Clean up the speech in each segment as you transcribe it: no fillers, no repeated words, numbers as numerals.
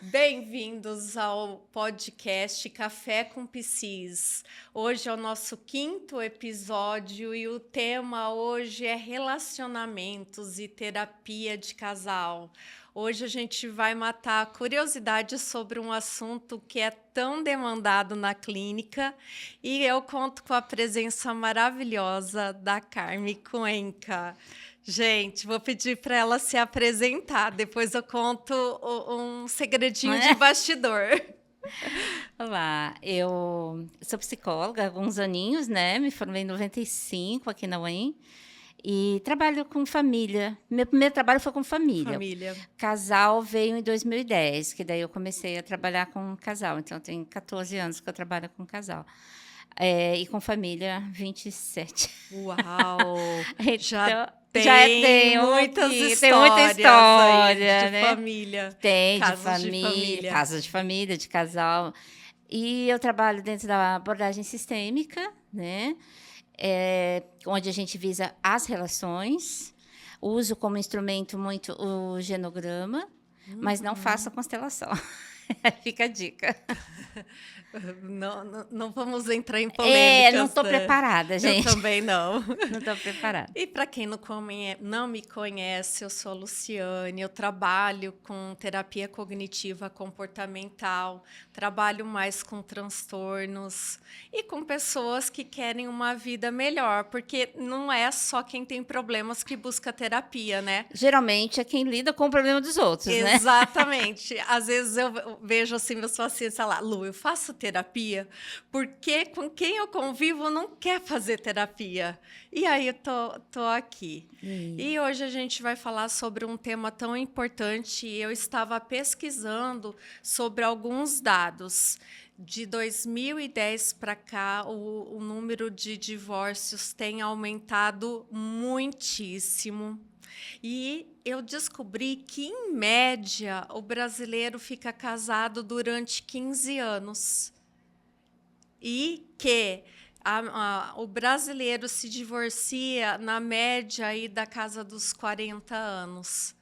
Bem-vindos ao podcast Café com Psis. Hoje é o nosso 5º episódio e o tema hoje é relacionamentos e terapia de casal. Hoje a gente vai matar a curiosidade sobre um assunto que é tão demandado na clínica e eu conto com a presença maravilhosa da Carme Cuenca. Gente, vou pedir para ela se apresentar. Depois eu conto um segredinho de bastidor. Olá, eu sou psicóloga há alguns aninhos, né? Me formei em 95 aqui na UEM e trabalho com família. Meu primeiro trabalho foi com família. Casal veio em 2010, que daí eu comecei a trabalhar com casal. Então, tem 14 anos que eu trabalho com casal. E com família, 27. Uau! Então, tem muitas histórias, tem muita história, de né? família. Tem, casos de família, casos de família, de casal. E eu trabalho dentro da abordagem sistêmica, né? Onde a gente visa as relações. Uso como instrumento muito o genograma, mas não faço constelação. Fica a dica. Não vamos entrar em polêmicas. Não estou preparada, gente. Eu também não. Não estou preparada. E para quem não me conhece, eu sou a Luciane, eu trabalho com terapia cognitiva comportamental, trabalho mais com transtornos e com pessoas que querem uma vida melhor, porque não é só quem tem problemas que busca terapia, né? Geralmente é quem lida com o problema dos outros, né? Exatamente. Às vezes eu vejo assim meus pacientes, sei lá, Lu, eu faço terapia porque com quem eu convivo não quer fazer terapia. E aí eu tô aqui. E hoje a gente vai falar sobre um tema tão importante. Eu estava pesquisando sobre alguns dados. De 2010 para cá, o número de divórcios tem aumentado muitíssimo. E eu descobri que, em média, o brasileiro fica casado durante 15 anos. E que o brasileiro se divorcia, na média, aí, da casa dos 40 anos.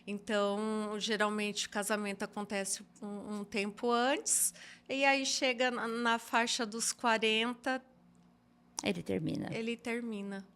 Então, geralmente, o casamento acontece um tempo antes, e aí chega na faixa dos 40... Ele termina.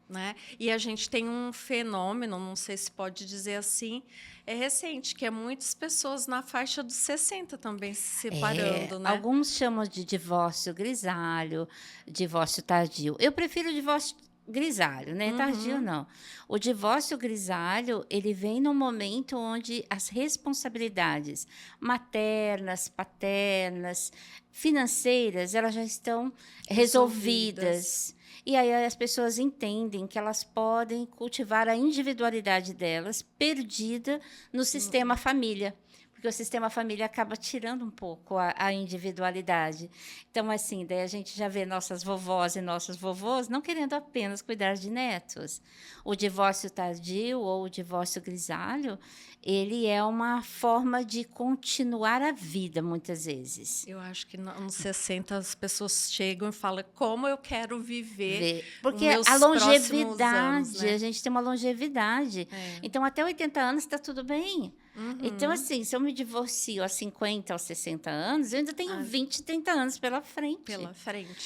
Né? E a gente tem um fenômeno, não sei se pode dizer assim, é recente, que é muitas pessoas na faixa dos 60 também se separando. Né? Alguns chamam de divórcio grisalho, divórcio tardio. Eu prefiro o divórcio grisalho, né? Tardio não. O divórcio grisalho, ele vem no momento onde as responsabilidades maternas, paternas, financeiras, elas já estão resolvidas. E aí as pessoas entendem que elas podem cultivar a individualidade delas perdida no sistema família. Porque o sistema família acaba tirando um pouco a individualidade. Então, assim, daí a gente já vê nossas vovós e nossos vovôs não querendo apenas cuidar de netos. O divórcio tardio ou o divórcio grisalho, ele é uma forma de continuar a vida, muitas vezes. Eu acho que nos 60 as pessoas chegam e falam como eu quero viver. Porque meus a longevidade, anos, né? A gente tem uma longevidade. Então, até 80 anos está tudo bem. Então, assim, se eu me divorcio aos 50, aos 60 anos, eu ainda tenho 20, 30 anos pela frente.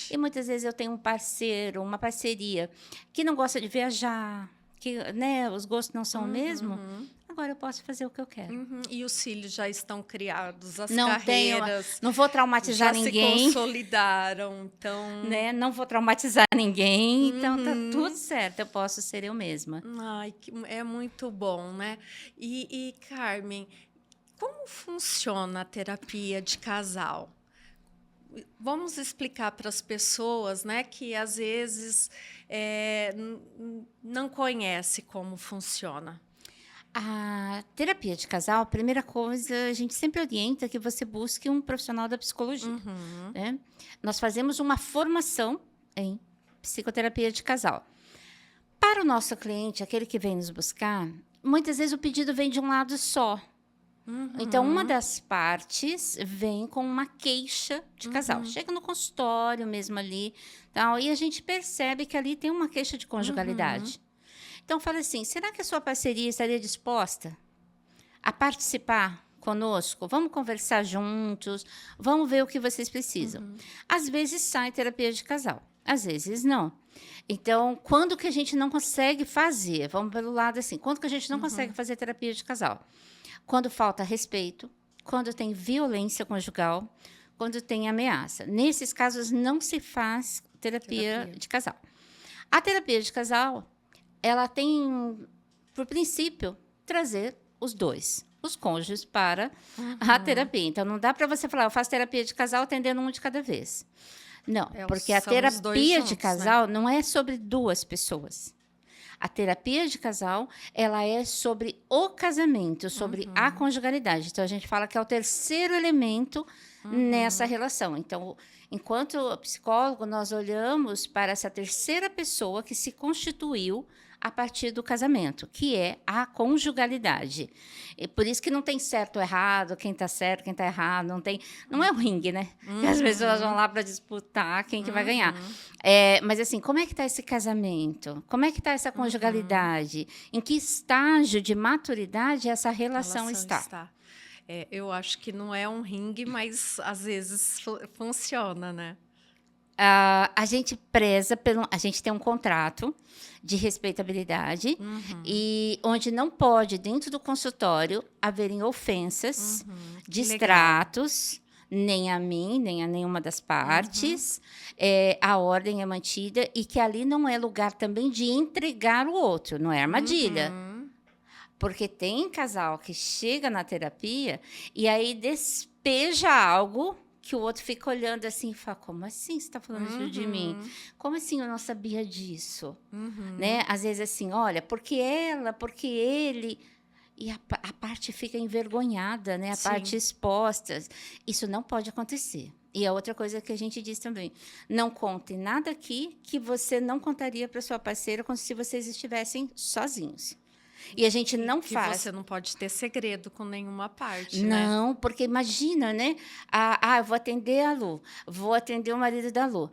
E muitas vezes eu tenho um parceiro, uma parceria, que não gosta de viajar, que, né, os gostos não são o mesmo. Agora eu posso fazer o que eu quero. E os filhos já estão criados, as não carreiras... não vou traumatizar ninguém. Já se consolidaram, então... Né? Não vou traumatizar ninguém, então tá tudo certo, eu posso ser eu mesma. Ai, é muito bom, né? E Carmen, como funciona a terapia de casal? Vamos explicar para as pessoas, né, que às vezes não conhecem como funciona. A terapia de casal, a primeira coisa, a gente sempre orienta que você busque um profissional da psicologia. Né? Nós fazemos uma formação em psicoterapia de casal. Para o nosso cliente, aquele que vem nos buscar, muitas vezes o pedido vem de um lado só. Então, uma das partes vem com uma queixa de casal. Chega no consultório mesmo ali, tal, e a gente percebe que ali tem uma queixa de conjugalidade. Então, fala assim, será que a sua parceria estaria disposta a participar conosco, vamos conversar juntos, vamos ver o que vocês precisam. Às vezes sai terapia de casal, às vezes não. Então, quando que a gente não consegue fazer? Vamos pelo lado assim, quando que a gente não consegue fazer terapia de casal? Quando falta respeito, quando tem violência conjugal, quando tem ameaça. Nesses casos, não se faz terapia de casal. A terapia de casal, ela tem, por princípio, trazer os dois, os cônjuges, para a terapia. Então, não dá para você falar, eu faço terapia de casal atendendo um de cada vez. Não, porque a terapia de casal não é sobre duas pessoas. A terapia de casal, ela é sobre o casamento, sobre a conjugalidade. Então, a gente fala que é o terceiro elemento nessa relação. Então, enquanto psicólogo, nós olhamos para essa terceira pessoa que se constituiu a partir do casamento, que é a conjugalidade. E por isso que não tem certo ou errado, quem está certo, quem está errado, não é um ringue, né? Que as pessoas vão lá para disputar quem que vai ganhar. Mas assim, como é que está esse casamento? Como é que está essa conjugalidade? Em que estágio de maturidade essa relação está? Eu acho que não é um ringue, mas às vezes funciona, né? A gente preza a gente tem um contrato de respeitabilidade e onde não pode, dentro do consultório, haverem ofensas, distratos, nem a mim, nem a nenhuma das partes. A ordem é mantida e que ali não é lugar também de entregar o outro, não é armadilha. Porque tem casal que chega na terapia e aí despeja algo que o outro fica olhando assim e fala, como assim você está falando isso de mim? Como assim eu não sabia disso? Né? Às vezes assim, olha, porque ela, porque ele... E a parte fica envergonhada, né? A parte exposta. Isso não pode acontecer. E a outra coisa que a gente diz também, não conte nada aqui que você não contaria para sua parceira como se vocês estivessem sozinhos. E a gente não faz. Você não pode ter segredo com nenhuma parte, não, né? Porque imagina, né? Eu vou atender a Lu, vou atender o marido da Lu.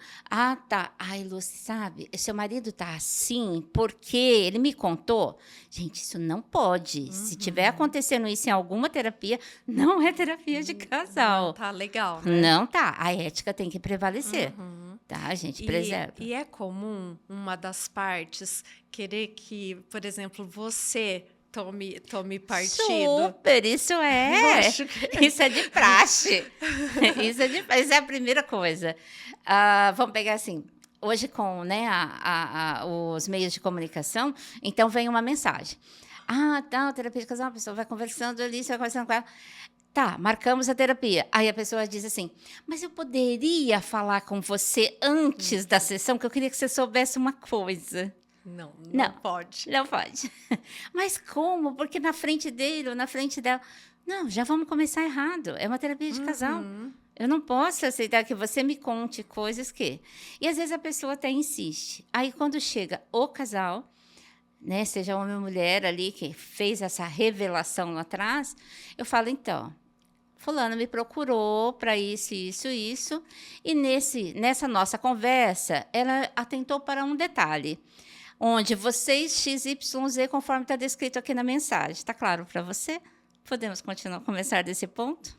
Tá. Ai, Lu, sabe? Seu marido tá assim porque ele me contou. Gente, isso não pode. Se tiver acontecendo isso em alguma terapia, não é terapia de casal. Não tá legal, né? Não tá. A ética tem que prevalecer. Tá, a gente preserva. E é comum uma das partes querer que, por exemplo, você tome partido. Super, isso é. Isso é de praxe. Isso é a primeira coisa. Vamos pegar assim. Hoje, com os meios de comunicação, então vem uma mensagem. Tá, terapia de casal, a pessoa vai conversando ali, você vai conversando com ela. Tá, marcamos a terapia. Aí a pessoa diz assim, mas eu poderia falar com você antes da sessão, que eu queria que você soubesse uma coisa. Não pode. Não pode. Mas como? Porque na frente dele ou na frente dela... Não, já vamos começar errado. É uma terapia de casal. Eu não posso aceitar que você me conte coisas que... E às vezes a pessoa até insiste. Aí quando chega o casal... Né, seja homem ou mulher ali que fez essa revelação lá atrás, eu falo, então, fulano me procurou para isso, e nessa nossa conversa, ela atentou para um detalhe, onde vocês XYZ, conforme está descrito aqui na mensagem. Está claro para você? Podemos começar desse ponto?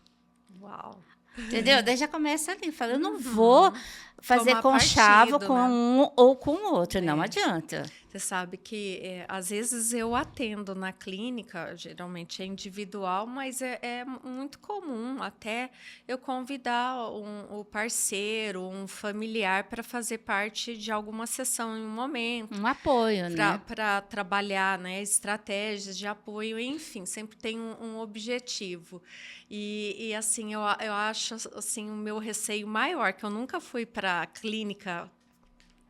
Uau! Entendeu? Daí já começa ali, fala, eu não vou fazer conchavo com um ou com o outro, não adianta. Você sabe que, às vezes, eu atendo na clínica, geralmente é individual, mas é muito comum até eu convidar o parceiro, um familiar, para fazer parte de alguma sessão em um momento. Um apoio, né? Para trabalhar, né, estratégias de apoio, enfim, sempre tem um objetivo. E assim, eu acho assim, o meu receio maior, que eu nunca fui para a clínica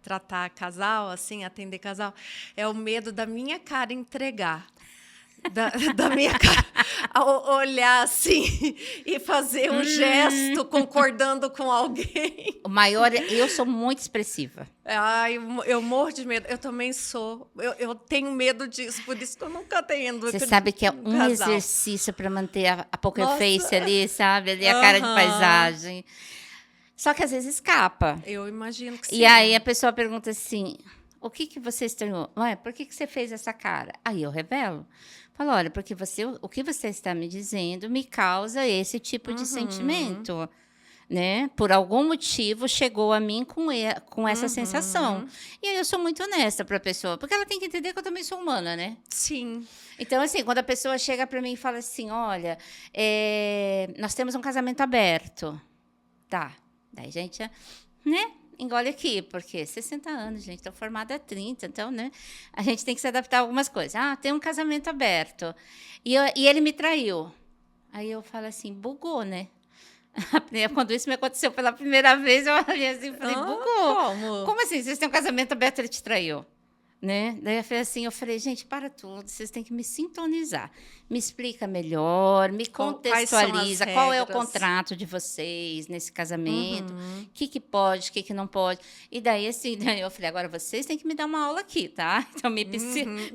tratar casal, assim, atender casal, é o medo da minha cara entregar. Da minha cara, olhar assim e fazer um gesto concordando com alguém. O maior, eu sou muito expressiva. Eu morro de medo. Eu também sou. Eu tenho medo disso, por isso que eu nunca tenho. Você sabe que é um exercício para manter a poker face ali, sabe? Ali a cara de paisagem. Só que às vezes escapa. Eu imagino que sim. E aí a pessoa pergunta assim, o que você estranhou? Ué, por que você fez essa cara? Aí eu revelo. Falo: "Olha, porque o que você está me dizendo me causa esse tipo de Uhum. sentimento, né, por algum motivo chegou a mim com essa sensação". Uhum. E aí eu sou muito honesta para a pessoa, porque ela tem que entender que eu também sou humana, né. Sim. Então, assim, quando a pessoa chega para mim e fala assim: "Olha, nós temos um casamento aberto". Tá, daí a gente, né, engole aqui, porque 60 anos, gente, estou formada há 30, então, né, a gente tem que se adaptar a algumas coisas. "Ah, tem um casamento aberto, e ele me traiu". Aí eu falo assim: "Bugou, né". Quando isso me aconteceu pela primeira vez, eu olhei assim e falei: "Bugou. Como? Como assim? Vocês têm um casamento aberto, ele te traiu?". Né, daí eu falei: "Gente, para tudo, vocês têm que me sintonizar. Me explica melhor, me Quais são as contextualiza, qual é o regras? contrato de vocês nesse casamento, Uhum. o que que pode, o que que não pode". E daí, assim, daí eu falei: "Agora vocês têm que me dar uma aula aqui, tá? Então Uhum. me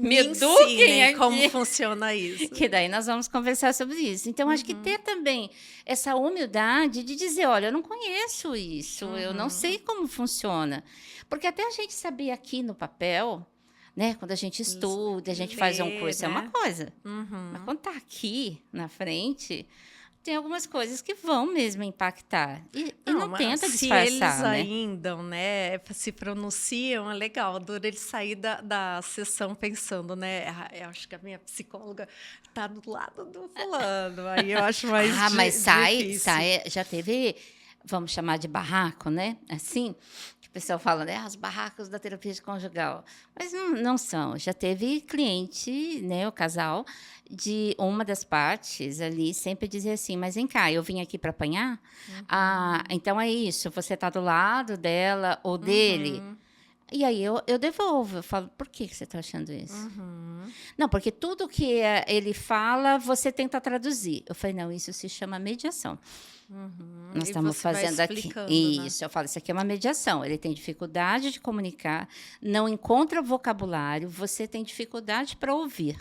Me eduquem ensinem como aqui, funciona isso. que daí nós vamos conversar sobre isso". Então acho que Uhum. ter também essa humildade de dizer: "Olha, eu não conheço isso, eu não sei Uhum. como funciona". Porque até a gente saber aqui no papel, né, quando a gente Ls estuda, a gente faz um Ler, curso, é uma né. coisa, mas Uhum. quando está aqui na frente, tem algumas coisas que vão mesmo impactar. E Não, não mas tenta se eles disfarçar, né. ainda, né, se pronunciam, é legal. Dura ele sair da sessão pensando, né: "Ah, eu acho que a minha psicóloga tá do lado do fulano", aí eu acho mais Ah, mas difícil. já teve, vamos chamar de barraco, né, assim, que o pessoal fala, né: "Os barracos da terapia de conjugal", mas não são. Já teve cliente, né, o casal, de uma das partes ali sempre dizer assim: "Mas vem cá, eu vim aqui para apanhar? Ah, Uhum, então é isso, você está do lado dela ou dele?". uhum, E aí eu devolvo, eu falo: "Por que que você está achando isso?". uhum, "Não, porque tudo que, ele fala, você tenta traduzir". Eu falei: "Não, isso se chama mediação. uhum. Nós E estamos você vai fazendo aqui". explicando, né. Isso, eu falo: "Isso aqui é uma mediação, ele tem dificuldade de comunicar, não encontra vocabulário, você tem dificuldade para ouvir.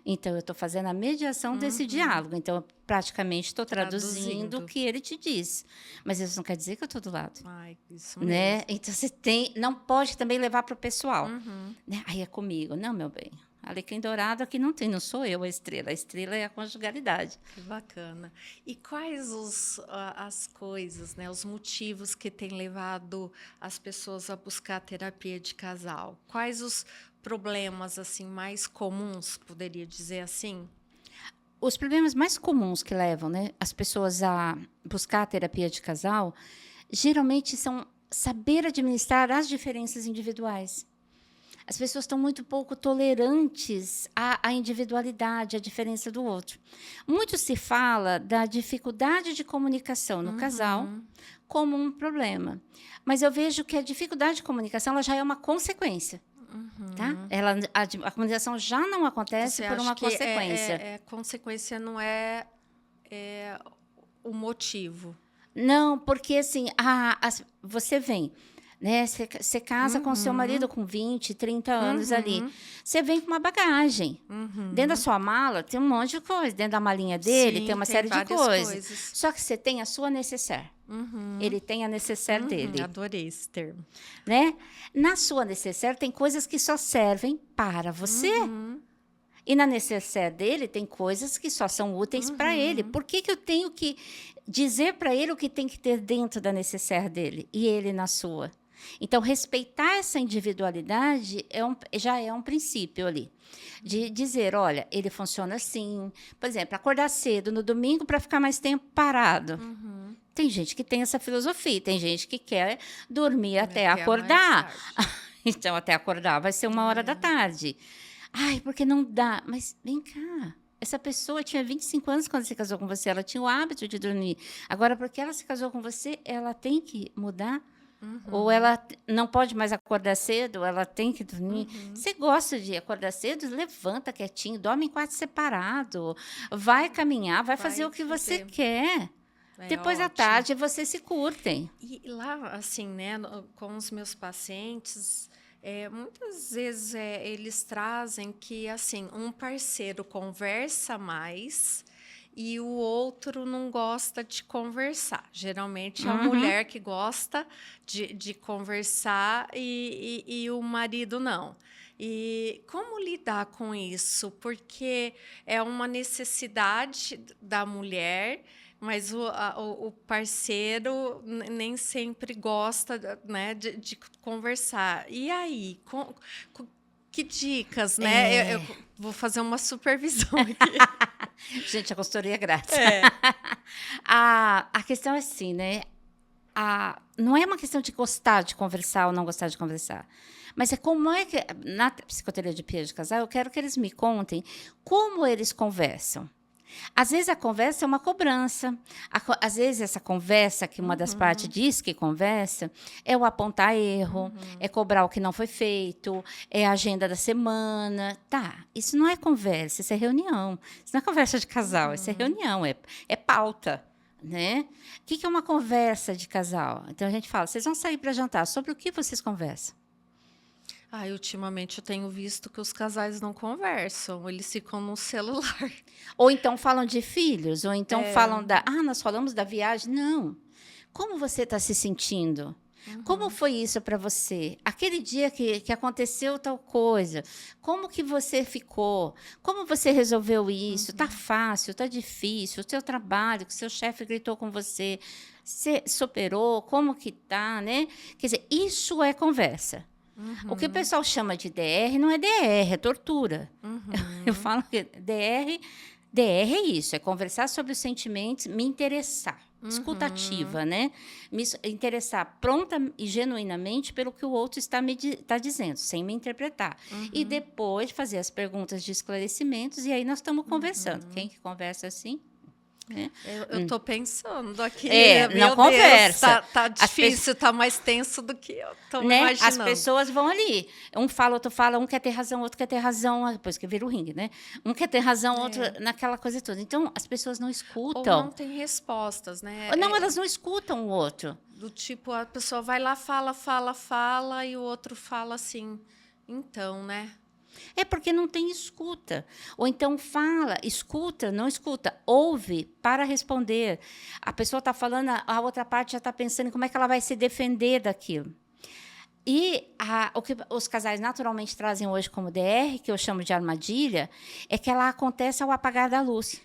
Então eu estou fazendo a mediação desse Uhum. diálogo, então eu praticamente estou traduzindo o Traduzindo. que ele te diz, mas isso não quer dizer que eu estou do lado". Ai, isso Né, mesmo. então você tem, não pode também levar para o pessoal, Uhum. né, "Aí é comigo", não, meu bem, alecrim dourado aqui não tem, não sou eu a estrela é a conjugalidade. Que bacana. E quais as coisas, né, os motivos que têm levado as pessoas a buscar terapia de casal? Quais os problemas assim mais comuns, poderia dizer assim? Os problemas mais comuns que levam, né, as pessoas a buscar a terapia de casal, geralmente são saber administrar as diferenças individuais. As pessoas estão muito pouco tolerantes à individualidade, à diferença do outro. Muito se fala da dificuldade de comunicação no casal Uhum, como um problema, mas eu vejo que a dificuldade de comunicação ela já é uma consequência, tá? uhum. A comunicação já não acontece Você por acha uma que consequência. consequência, não é, o motivo? Não, porque assim, você vem, né, você casa com seu marido Uhum, com 20, 30 anos ali, uhum, você vem com uma bagagem. Dentro da uhum. sua mala tem um monte de coisa, dentro da malinha dele tem Sim, uma tem série de várias coisas, coisas. só que você tem a sua necessaire, Uhum, ele tem a necessaire dele, adorei esse termo. né. Na sua necessaire tem coisas que só servem para você, Uhum, e na necessaire dele tem coisas que só são úteis para ele. uhum. Por que que eu tenho que dizer para ele o que tem que ter dentro da necessaire dele e ele na sua? Então, respeitar essa individualidade já é um princípio ali. De dizer, olha, ele funciona assim. Por exemplo, acordar cedo no domingo para ficar mais tempo parado. Uhum. Tem gente que tem essa filosofia, tem gente que quer dormir até Até a mais acordar. tarde. Então, até acordar vai ser 1 hora da É. tarde. Ai, porque não dá. Mas vem cá. Essa pessoa tinha 25 anos quando se casou com você, ela tinha o hábito de dormir. Agora, porque ela se casou com você, ela tem que mudar? Ou Uhum, ela não pode mais acordar cedo, ela tem que dormir? uhum. Você gosta de acordar cedo? Levanta quietinho, dorme em quarto separado, vai caminhar, vai fazer Vai o que você fazer. quer. É Depois à ótimo. tarde vocês se curtem. E lá, assim, né, com os meus pacientes, muitas vezes eles trazem que, assim, um parceiro conversa mais e o outro não gosta de conversar. Geralmente é a Uhum. mulher que gosta de conversar e o marido não. E como lidar com isso? Porque é uma necessidade da mulher, mas o parceiro nem sempre gosta, né, de conversar. E aí, que dicas, né? Eu vou fazer uma supervisão aqui. Gente, a consultoria é grátis. É. A questão é assim, né? Não é uma questão de gostar de conversar ou não gostar de conversar. Mas é como é que, na psicoterapia de casal, eu quero que eles me contem como eles conversam. Às vezes a conversa é uma cobrança. Às vezes essa conversa que uma das partes diz que conversa é o apontar erro, é cobrar o que não foi feito, é a agenda da semana. Tá, isso não é conversa, isso é reunião. Isso não é conversa de casal, isso é reunião, é pauta. Né? O que é uma conversa de casal? Então a gente fala, vocês vão sair para jantar, sobre o que vocês conversam? Ultimamente eu tenho visto que os casais não conversam, eles ficam no celular. Ou então falam de filhos, ou então falam nós falamos da viagem. Não. Como você está se sentindo? Como foi isso para você? Aquele dia que aconteceu tal coisa, como que você ficou? Como você resolveu isso? Tá fácil, tá difícil? O seu trabalho, que seu chefe gritou com você, você superou? Como que tá, né? Quer dizer, isso é conversa. O que o pessoal chama de DR não é DR, é tortura. Eu falo que DR é isso, é conversar sobre os sentimentos, me interessar. Escutativa, né? Me interessar pronta e genuinamente pelo que o outro está dizendo, sem me interpretar. E depois fazer as perguntas de esclarecimentos, e aí nós estamos conversando. Quem que conversa assim? Eu estou pensando aqui. Não conversa. Tá difícil, tá mais tenso do que eu estou imaginando. As pessoas vão ali. Um fala, outro fala, um quer ter razão, outro quer ter razão. Depois que vira o ringue, né? Um quer ter razão, outro naquela coisa toda. Então, as pessoas não escutam. Ou não tem respostas, né? Não, elas não escutam o outro. Do tipo, a pessoa vai lá, fala, e o outro fala assim, então, né? É porque não tem escuta. Ou então fala, escuta, não escuta, ouve para responder. A pessoa está falando, a outra parte já está pensando em como é que ela vai se defender daquilo. E o que os casais naturalmente trazem hoje como DR, que eu chamo de armadilha, é que ela acontece ao apagar da luz.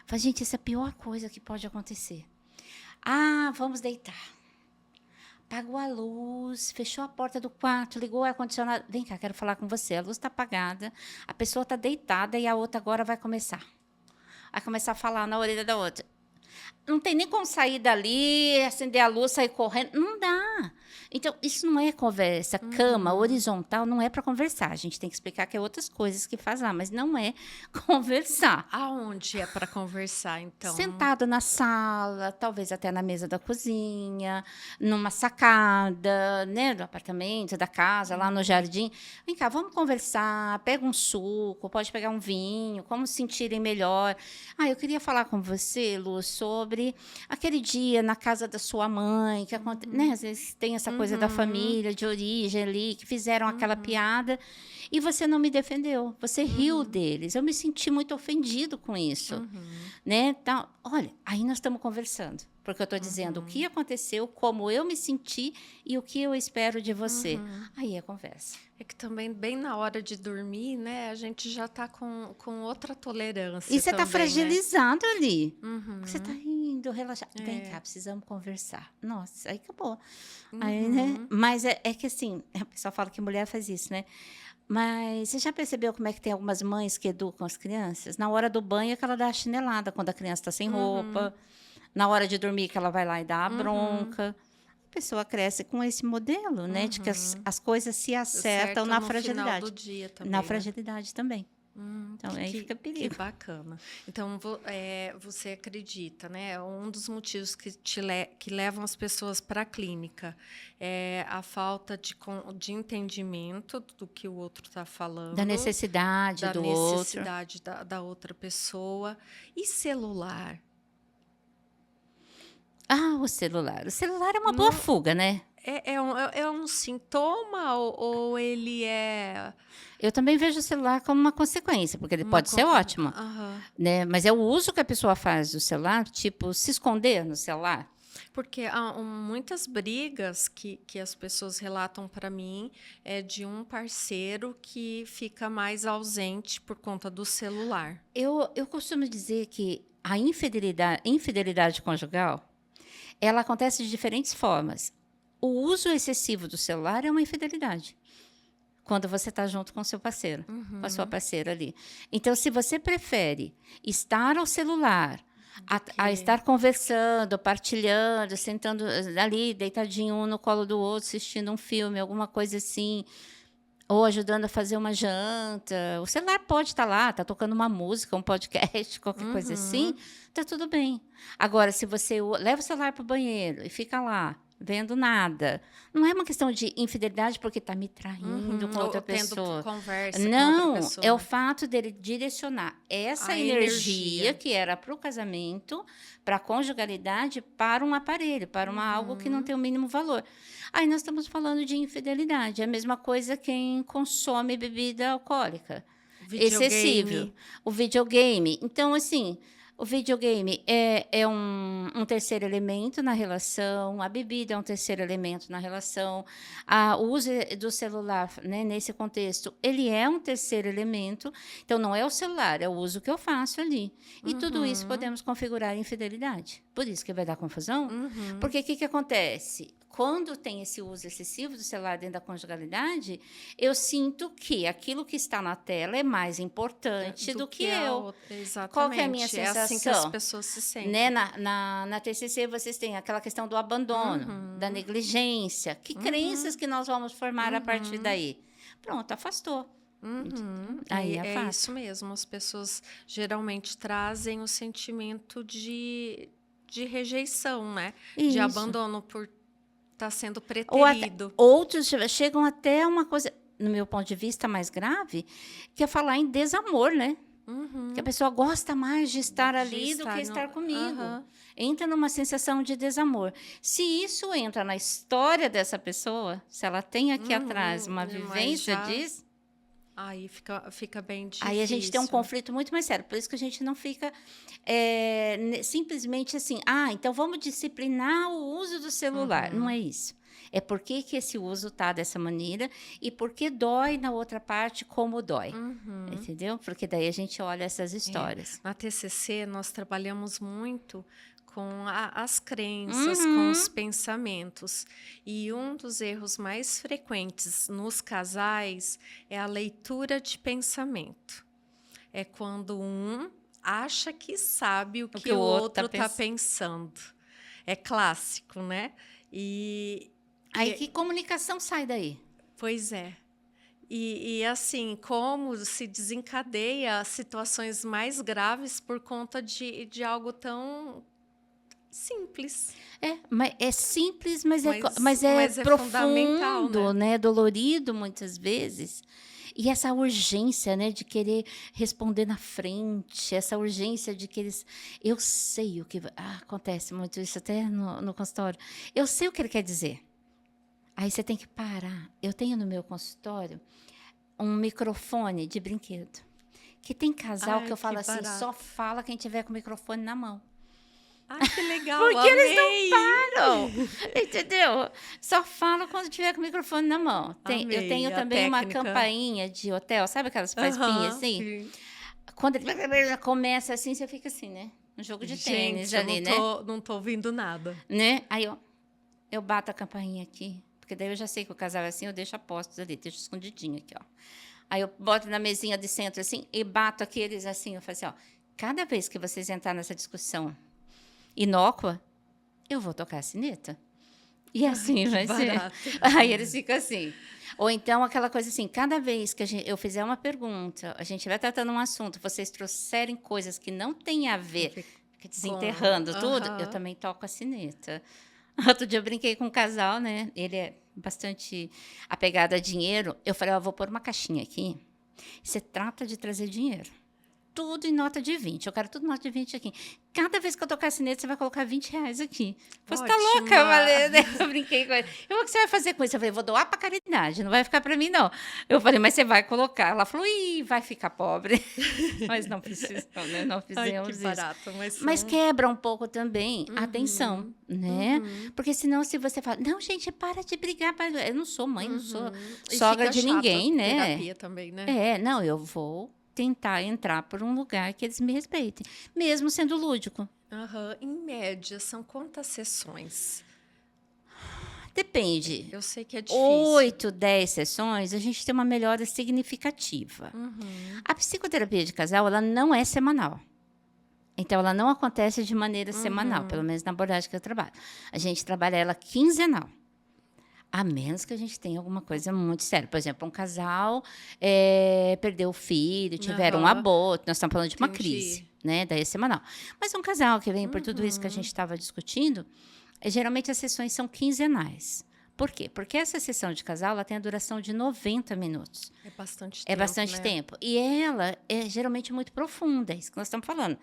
Fala, gente, essa é a pior coisa que pode acontecer. Vamos deitar. Apagou a luz, fechou a porta do quarto, ligou o ar-condicionado. Vem cá, quero falar com você. A luz está apagada, a pessoa está deitada e a outra agora vai começar. Vai começar a falar na orelha da outra. Não tem nem como sair dali, acender a luz, sair correndo. Não dá. Então, isso não é conversa. Cama horizontal não é para conversar. A gente tem que explicar que é outras coisas que faz lá, mas não é conversar. Aonde é para conversar, então? Sentado na sala, talvez até na mesa da cozinha, numa sacada, né, do apartamento, da casa, lá no jardim. Vem cá, vamos conversar, pega um suco, pode pegar um vinho, como se sentirem melhor. Eu queria falar com você, Lu, sobre aquele dia na casa da sua mãe, que né, às vezes tem essa coisa da família, de origem ali, que fizeram aquela piada, e você não me defendeu, você riu deles. Eu me senti muito ofendido com isso. Né? Então, olha, aí nós estamos conversando, porque eu estou dizendo o que aconteceu, como eu me senti e o que eu espero de você. Aí é conversa. É que também, bem na hora de dormir, né, a gente já está com outra tolerância. E você está também, fragilizado, né? ali. Você está indo, relaxado. Vem cá, precisamos conversar. Nossa, aí acabou. Aí, né? Mas é que assim, o pessoal fala que mulher faz isso, né? Mas você já percebeu como é que tem algumas mães que educam as crianças? Na hora do banho é que ela dá a chinelada quando a criança está sem roupa. Na hora de dormir que ela vai lá e dá a bronca. A pessoa cresce com esse modelo, né? De que as coisas se acertam na fragilidade. Final do dia também, na né? fragilidade também. Então, aí fica perigo. Que bacana. Então, você acredita, né? Um dos motivos que levam as pessoas para a clínica é a falta de entendimento do que o outro está falando. Da necessidade do outro. Da necessidade da outra pessoa. E celular? O celular. O celular é uma boa fuga, né? É um sintoma ou ele é... Eu também vejo o celular como uma consequência, porque ele pode ser ótimo. Né? Mas é o uso que a pessoa faz do celular, tipo, se esconder no celular. Porque há muitas brigas que as pessoas relatam para mim é de um parceiro que fica mais ausente por conta do celular. Eu costumo dizer que a infidelidade conjugal, ela acontece de diferentes formas. O uso excessivo do celular é uma infidelidade. Quando você está junto com o seu parceiro, com a sua parceira ali. Então, se você prefere estar ao celular, a estar conversando, partilhando, sentando ali, deitadinho um no colo do outro, assistindo um filme, alguma coisa assim, ou ajudando a fazer uma janta. O celular pode estar lá, está tocando uma música, um podcast, qualquer coisa assim, está tudo bem. Agora, se você leva o celular para o banheiro e fica lá, vendo nada, não é uma questão de infidelidade porque está me traindo com outra pessoa. Conversa Não, com outra pessoa. é o fato dele direcionar essa A energia energia. que era para o casamento, para a conjugalidade, para um aparelho, para algo que não tem o mínimo valor. Aí nós estamos falando de infidelidade. É a mesma coisa quem consome bebida alcoólica. Videogame. Excessivo. O videogame. Então, assim, o videogame é um terceiro elemento na relação, a bebida é um terceiro elemento na relação, o uso do celular, né, nesse contexto, ele é um terceiro elemento. Então, não é o celular, é o uso que eu faço ali. E tudo isso podemos configurar infidelidade. Por isso que vai dar confusão. Porque o que acontece? Quando tem esse uso excessivo do celular dentro da conjugalidade, eu sinto que aquilo que está na tela é mais importante do que eu. Exatamente. Qual que é a minha É sensação? assim que as pessoas se sentem. Né? Na TCC, vocês têm aquela questão do abandono, da negligência. Que crenças que nós vamos formar a partir daí? Pronto, afastou. Aí É afasta. isso mesmo. As pessoas geralmente trazem o sentimento de rejeição, né? De Isso. abandono por estar sendo Ou até, preterido. outros chegam até uma coisa, no meu ponto de vista, mais grave, que é falar em desamor, né? Que a pessoa gosta mais de estar ali do que estar comigo. Entra numa sensação de desamor. Se isso entra na história dessa pessoa, se ela tem aqui atrás uma vivência disso, aí fica bem difícil. aí a gente tem um conflito muito mais sério. Por isso que a gente não fica simplesmente assim, então vamos disciplinar o uso do celular. Não é isso. É por que esse uso está dessa maneira e por que dói na outra parte como dói. Entendeu? Porque daí a gente olha essas histórias. Na TCC, nós trabalhamos muito com as crenças, com os pensamentos. E um dos erros mais frequentes nos casais é a leitura de pensamento. É quando um acha que sabe o que o outro está pensando. É clássico, né? Aí que comunicação sai daí? Pois é. E assim, como se desencadeia situações mais graves por conta de algo tão simples. Mas é simples, mas é mas é fundamental, profundo, né? Dolorido muitas vezes. E essa urgência, né, de querer responder na frente, essa urgência de que eles... Eu sei o que... acontece muito isso até no consultório. Eu sei o que ele quer dizer. Aí você tem que parar. Eu tenho no meu consultório um microfone de brinquedo. Que tem casal que eu falo assim, só fala quem tiver com o microfone na mão. Ai, que legal, porque eles não param, entendeu? Só fala quando tiver com o microfone na mão. Eu tenho também uma campainha de hotel, sabe aquelas que faz pinha assim? Sim. Quando ele começa assim, você fica assim, né? Um jogo de tênis ali, né? Não tô ouvindo nada. Né? Aí eu bato a campainha aqui, porque daí eu já sei que o casal é assim, eu deixo a postos ali, deixo escondidinho aqui, ó. Aí eu boto na mesinha de centro assim e bato aqueles assim, eu falo assim, ó, cada vez que vocês entrarem nessa discussão inócua, eu vou tocar a sineta. E assim vai ser. Aí eles ficam assim. Ou então aquela coisa assim, cada vez que eu fizer uma pergunta, a gente vai tratando um assunto, vocês trouxerem coisas que não têm a ver, desenterrando tudo, eu também toco a sineta. Outro dia eu brinquei com um casal, né? Ele é bastante apegado a dinheiro. Eu falei, vou pôr uma caixinha aqui. Você trata de trazer dinheiro. tudo em nota de 20. Eu quero tudo em nota de 20 aqui. Cada vez que eu tocar sineta, você vai colocar R$ 20 aqui. Você tá louca, eu falei, né? Eu brinquei com ele. Eu, o que você vai fazer com isso? Eu falei, vou doar pra caridade, não vai ficar pra mim, não. Eu falei, mas você vai colocar. Ela falou, ih, vai ficar pobre. Mas não precisa, né? Não fizemos que barato, isso. Mas quebra um pouco também a atenção, né? Porque senão, se você fala, não, gente, para de brigar. Eu não sou mãe, não sou sogra de ninguém, né? Terapia também, né? Não, eu vou tentar entrar por um lugar que eles me respeitem, mesmo sendo lúdico. Em média, são quantas sessões? Depende. Eu sei que é difícil. 8, 10 sessões, a gente tem uma melhora significativa. A psicoterapia de casal, ela não é semanal. Então, ela não acontece de maneira semanal, pelo menos na abordagem que eu trabalho. A gente trabalha ela quinzenal. A menos que a gente tenha alguma coisa muito séria. Por exemplo, um casal perdeu o filho, tiveram um aborto. Nós estamos falando de uma crise, né? Daí é semanal. Mas um casal que vem por tudo isso que a gente estava discutindo, geralmente as sessões são quinzenais. Por quê? Porque essa sessão de casal ela tem a duração de 90 minutos. É bastante tempo. É bastante tempo. E ela é geralmente muito profunda, é isso que nós estamos falando.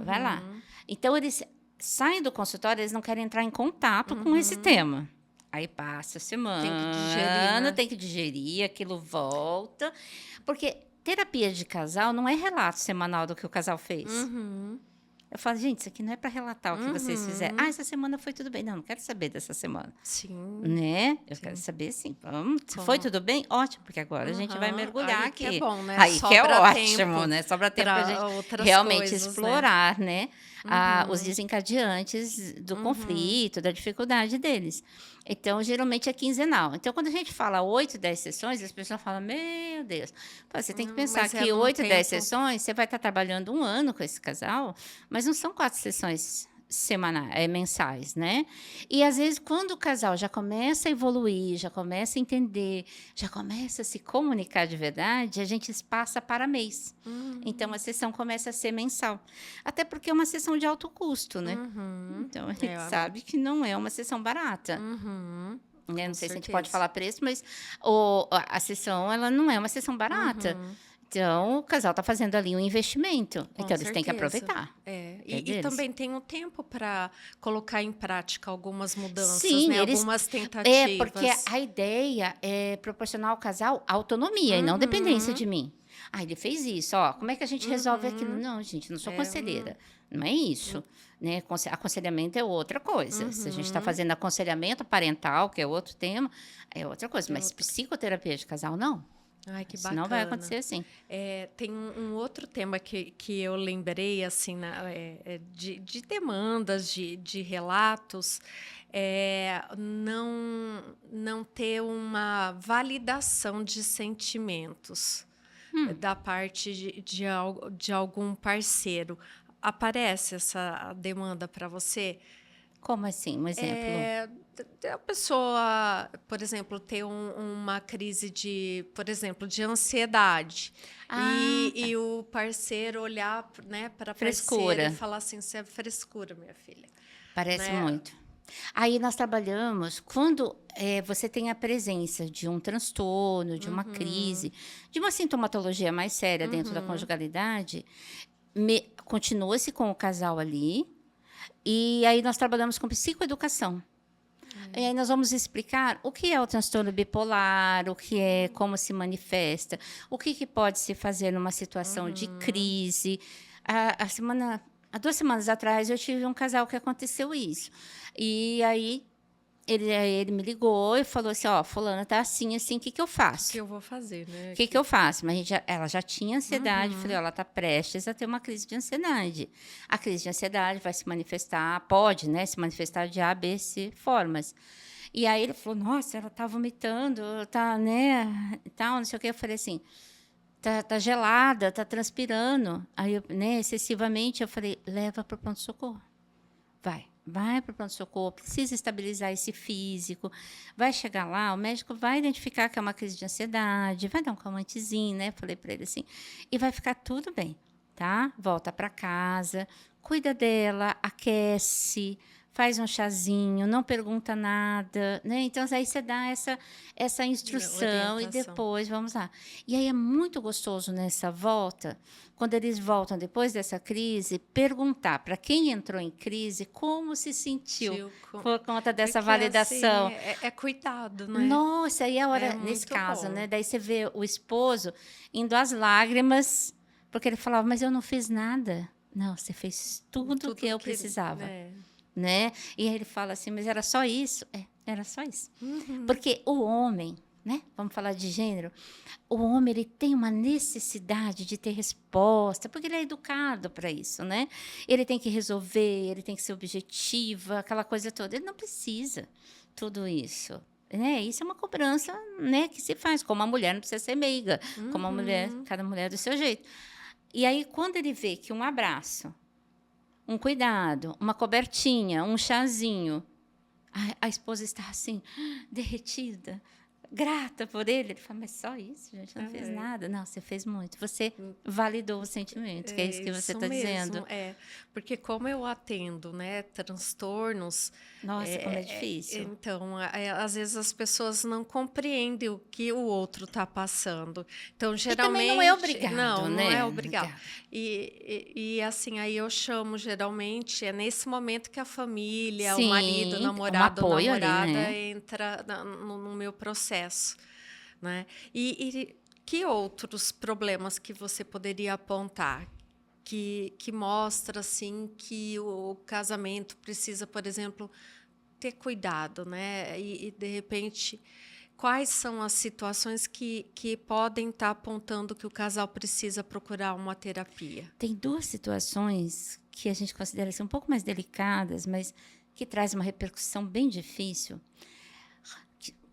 Vai lá. Então, eles saem do consultório, eles não querem entrar em contato com esse tema. Aí passa a semana, tem que digerir, aquilo volta. Porque terapia de casal não é relato semanal do que o casal fez. Eu falo, gente, isso aqui não é para relatar o que vocês fizeram. Ah, essa semana foi tudo bem. Não quero saber dessa semana. Sim. Né? Eu quero saber, sim. Foi tudo bem? Ótimo, porque agora a gente vai mergulhar aqui. Aí que é bom, né? Aí que é ótimo, né? Sobra tempo para a gente realmente explorar, né? Os desencadeantes do conflito, da dificuldade deles. Então, geralmente é quinzenal. Então, quando a gente fala 8, 10 sessões, as pessoas falam, meu Deus. Você tem que pensar que 8, 10 sessões, você vai estar trabalhando 1 ano com esse casal, mas não são 4 sessões mensais, né? E, às vezes, quando o casal já começa a evoluir, já começa a entender, já começa a se comunicar de verdade, a gente passa para mês. Então, a sessão começa a ser mensal. Até porque é uma sessão de alto custo, né? Então, a gente sabe que não é uma sessão barata. Não sei se a gente pode falar preço, mas a sessão ela não é uma sessão barata. Então, o casal está fazendo ali um investimento. Então, eles têm que aproveitar. E também tem um tempo para colocar em prática algumas mudanças, sim, né? Algumas tentativas. Porque a ideia é proporcionar ao casal autonomia e não dependência de mim. Ele fez isso, como é que a gente resolve aquilo? Não, gente, não sou conselheira. Não é isso. Né? Aconselhamento é outra coisa. Se a gente está fazendo aconselhamento parental, que é outro tema, é outra coisa. Mas psicoterapia de casal, não. Ai, que bacana. Não vai acontecer assim. Tem um outro tema que eu lembrei, assim, de demandas, de relatos, não ter uma validação de sentimentos da parte de algum parceiro. Aparece essa demanda para você? Como assim? Um exemplo? A pessoa, por exemplo, ter uma crise por exemplo, de ansiedade. E o parceiro olhar, né, para a parceira e falar assim, isso é frescura, minha filha. Parece muito. Aí nós trabalhamos quando você tem a presença de um transtorno, de uma crise, de uma sintomatologia mais séria dentro da conjugalidade, continua-se com o casal ali, e aí nós trabalhamos com psicoeducação. E aí nós vamos explicar o que é o transtorno bipolar, o que é, como se manifesta, o que pode se fazer numa situação de crise. Há 2 semanas atrás eu tive um casal que aconteceu isso. E aí ele me ligou e falou assim, fulana tá assim, o que eu faço? O que eu vou fazer, né? O que eu faço? Mas ela já tinha ansiedade, falei, ela está prestes a ter uma crise de ansiedade. A crise de ansiedade vai se manifestar, pode, né, se manifestar de A, B, C formas. E aí ele falou, nossa, ela está vomitando, tá, né, e tal, não sei o que. Eu falei assim, tá gelada, tá transpirando. Aí, excessivamente, eu falei, leva para o pronto-socorro. Vai para o pronto-socorro, precisa estabilizar esse físico. Vai chegar lá, o médico vai identificar que é uma crise de ansiedade, vai dar um calmantezinho, né? Falei para ele assim, e vai ficar tudo bem, tá? Volta para casa, cuida dela, aquece, faz um chazinho, não pergunta nada, né? Então, aí você dá essa instrução e Orientação. depois vamos lá. E aí é muito gostoso nessa volta, quando eles voltam depois dessa crise, perguntar para quem entrou em crise como se sentiu Tio com por conta dessa porque, assim, validação. é cuidado, né. Nossa, aí a É hora, nesse muito caso, bom. né? Daí você vê o esposo indo às lágrimas, porque ele falava, mas eu não fiz nada. Não, você fez tudo o que Tudo eu que precisava, né. né? E aí ele fala assim, mas era só isso? É, era só isso. Uhum. Porque o homem, né? Vamos falar de gênero. O homem ele tem uma necessidade de ter resposta, porque ele é educado para isso, né? Ele tem que resolver, ele tem que ser objetiva, aquela coisa toda. Ele não precisa tudo isso. Né? Isso é uma cobrança, né, que se faz. Como a mulher não precisa ser meiga, como a mulher, cada mulher do seu jeito. E aí, quando ele vê que um abraço, um cuidado, uma cobertinha, um chazinho, a esposa está assim, derretida, grata por ele. Ele fala, mas só isso, gente, não fez nada. Não, você fez muito. Você validou o sentimento, que é isso que você está dizendo. Porque como eu atendo, né, transtornos, Nossa, como é difícil. então, às vezes as pessoas não compreendem o que o outro está passando. Então, E também não é geralmente, obrigado, não né? é obrigado. E assim, aí eu chamo geralmente, é nesse momento que a família, o marido, o Sim, um namorado ou apoio ali, namorada né? entra no meu processo, né? E que outros problemas que você poderia apontar que mostra assim que o casamento precisa, por exemplo, ter cuidado, né? E de repente, quais são as situações que podem estar apontando que o casal precisa procurar uma terapia? Tem duas situações que a gente considera assim, um pouco mais delicadas, mas que traz uma repercussão bem difícil,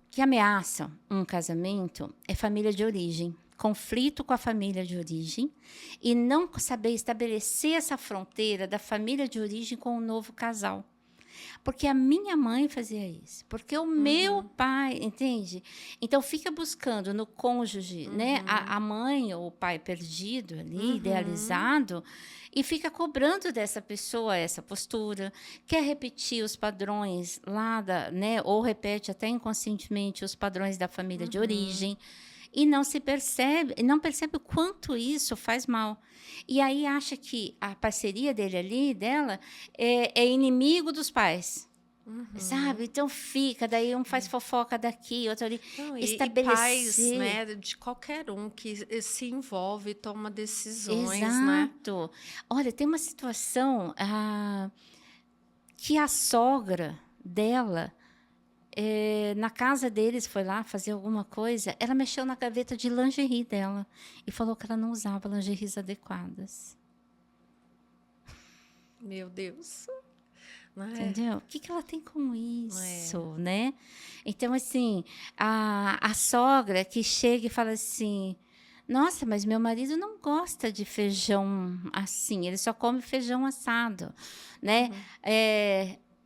que ameaçam um casamento, é família de origem. Conflito com a família de origem e não saber estabelecer essa fronteira da família de origem com o novo casal. Porque a minha mãe fazia isso, porque o meu pai, entende? Então fica buscando no cônjuge, né, a mãe ou o pai perdido ali, idealizado, e fica cobrando dessa pessoa essa postura, quer repetir os padrões lá né, ou repete até inconscientemente os padrões da família de origem. E não percebe o quanto isso faz mal. E aí acha que a parceria dela, é inimigo dos pais. Sabe? Então fica, daí um faz fofoca daqui, outro ali. Não, e pais, Estabelecer. né, de qualquer um que se envolve e toma decisões, né? Exato. Olha, tem uma situação que a sogra dela na casa deles, foi lá fazer alguma coisa, ela mexeu na gaveta de lingerie dela e falou que ela não usava lingeries adequadas. Meu Deus. Né? Entendeu? O que ela tem com isso, né? Então, assim, a sogra que chega e fala assim, nossa, mas meu marido não gosta de feijão assim, ele só come feijão assado, né?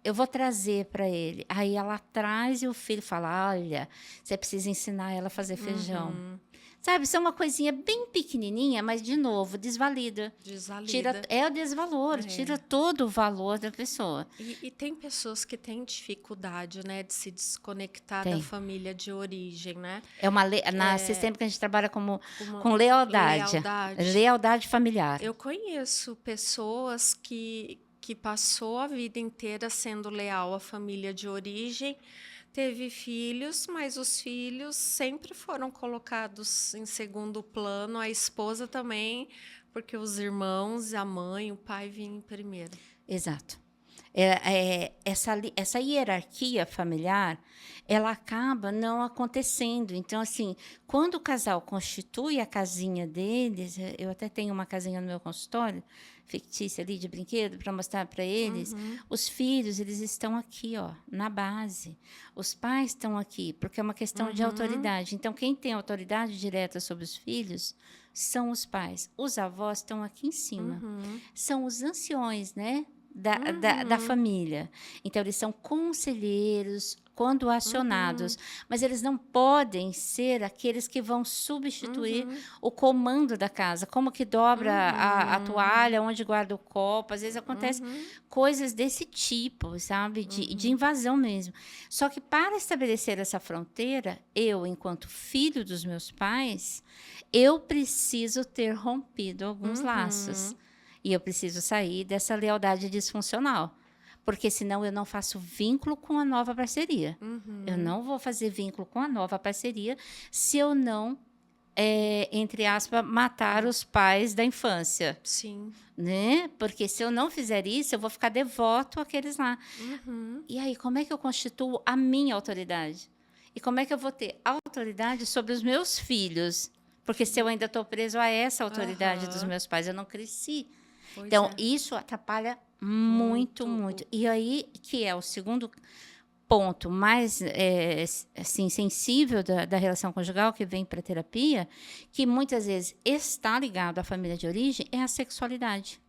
Eu vou trazer para ele. Aí ela traz e o filho fala, olha, você precisa ensinar ela a fazer feijão. Sabe, isso é uma coisinha bem pequenininha, mas, de novo, desvalida. Desvalida. É o desvalor, tira todo o valor da pessoa. E tem pessoas que têm dificuldade, né, de se desconectar da família de origem, né? É uma sistema que a gente trabalha com lealdade. Lealdade familiar. Eu conheço pessoas que passou a vida inteira sendo leal à família de origem, teve filhos, mas os filhos sempre foram colocados em segundo plano, a esposa também, porque os irmãos, a mãe, o pai vinham em primeiro. Exato. Essa hierarquia familiar, ela acaba não acontecendo. Então, assim, quando o casal constitui a casinha deles, eu até tenho uma casinha no meu consultório, fictícia ali de brinquedo, para mostrar para eles, os filhos, eles estão aqui, ó, na base. Os pais estão aqui, porque é uma questão de autoridade. Então, quem tem autoridade direta sobre os filhos são os pais. Os avós estão aqui em cima. São os anciões, né? Da família. Então, eles são conselheiros, quando acionados, mas eles não podem ser aqueles que vão substituir o comando da casa, como que dobra a toalha, onde guarda o copo, às vezes acontece coisas desse tipo, sabe, de invasão mesmo. Só que para estabelecer essa fronteira, eu, enquanto filho dos meus pais, eu preciso ter rompido alguns laços. E eu preciso sair dessa lealdade disfuncional. Porque senão eu não faço vínculo com a nova parceria. Eu não vou fazer vínculo com a nova parceria se eu não, entre aspas, matar os pais da infância. Sim. Né? Porque se eu não fizer isso, eu vou ficar devoto àqueles lá. E aí, como é que eu constituo a minha autoridade? E como é que eu vou ter autoridade sobre os meus filhos? Porque se eu ainda estou preso a essa autoridade dos meus pais, eu não cresci. Pois Então, é. isso atrapalha muito. E aí, que é o segundo ponto mais assim, sensível da relação conjugal que vem para a terapia, que muitas vezes está ligado à família de origem, é a sexualidade.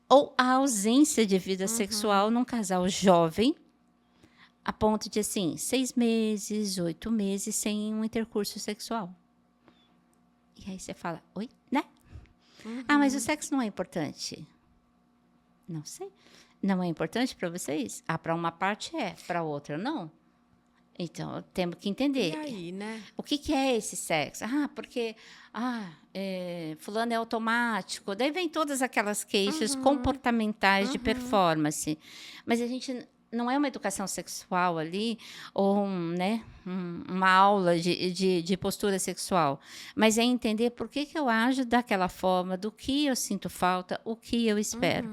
Ou a ausência de vida sexual num casal jovem, a ponto de, assim, 6 meses, 8 meses sem um intercurso sexual. E aí você fala, oi, né? Ah, mas o sexo não é importante. Não sei. Não é importante para vocês? Ah, para uma parte é, para outra não. Então, temos que entender. E aí, né? O que é esse sexo? Ah, porque fulano é automático. Daí vem todas aquelas queixas comportamentais de performance. Mas a gente não é uma educação sexual ali, ou uma aula de postura sexual. Mas é entender por que eu ajo daquela forma, do que eu sinto falta, o que eu espero.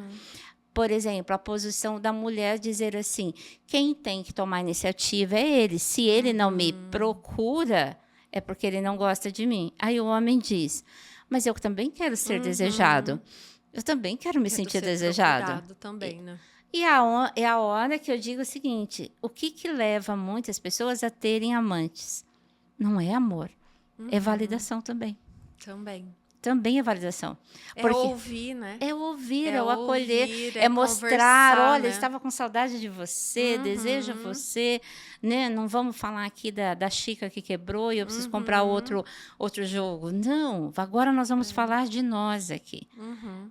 Por exemplo, a posição da mulher dizer assim, quem tem que tomar iniciativa é ele. Se ele não me procura, é porque ele não gosta de mim. Aí o homem diz, mas eu também quero ser desejado. Eu também quero me sentir desejado. Também, né? E é a hora que eu digo o seguinte, o que leva muitas pessoas a terem amantes? Não é amor, é validação também. Também é validação. Porque ouvir, né? É ouvir, é o acolher, é mostrar, olha, estava com saudade de você, desejo você, né? Não vamos falar aqui da xícara que quebrou e eu preciso comprar outro jogo. Não, agora nós vamos falar de nós aqui,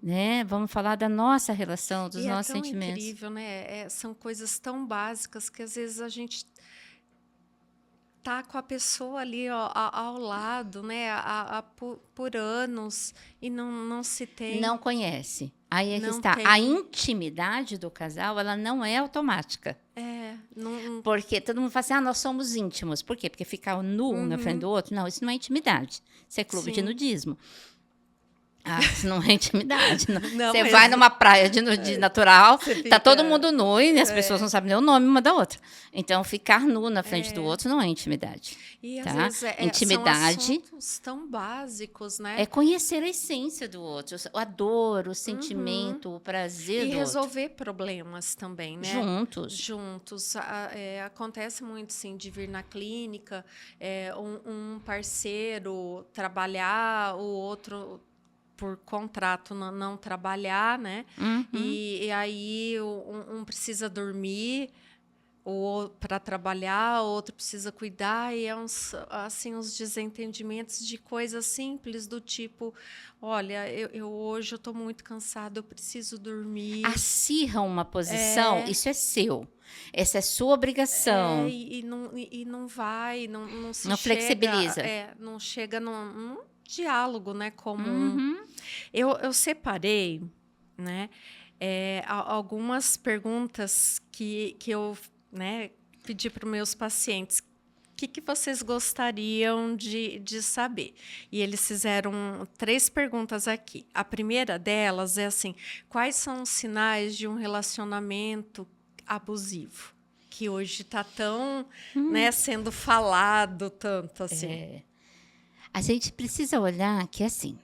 né? Vamos falar da nossa relação, dos nossos sentimentos. É incrível, né? São coisas tão básicas que às vezes a gente tá com a pessoa ali ao lado, né, por anos e não se tem. Não conhece. Aí é que está. A intimidade do casal, ela não é automática. Porque todo mundo fala assim, nós somos íntimos. Por quê? Porque ficar nu na frente do outro? Não, isso não é intimidade. Isso é clube de nudismo. Isso não é intimidade. Você vai numa praia de natural, tá todo mundo nu e as pessoas não sabem nem o nome uma da outra. Então, ficar nu na frente do outro não é intimidade. E tá? às vezes intimidade são assuntos tão básicos, né? É conhecer a essência do outro, a dor, o sentimento, o prazer do outro. E resolver problemas também, né? Juntos. Acontece muito, sim, de vir na clínica, um parceiro trabalhar, o outro por contrato não trabalhar, né? E aí um precisa dormir para trabalhar, o outro precisa cuidar, e uns desentendimentos de coisas simples do tipo, olha, hoje eu estou muito cansada, eu preciso dormir. Acirra uma posição, isso é seu. Essa é sua obrigação. E não vai, não se não chega, flexibiliza. Não chega num diálogo, né, comum. Eu separei, né, algumas perguntas que eu, né, pedi para os meus pacientes. O que vocês gostariam de saber? E eles fizeram 3 perguntas aqui. A primeira delas é assim, quais são os sinais de um relacionamento abusivo? Que hoje está tão né, sendo falado tanto assim. A gente precisa olhar que, assim,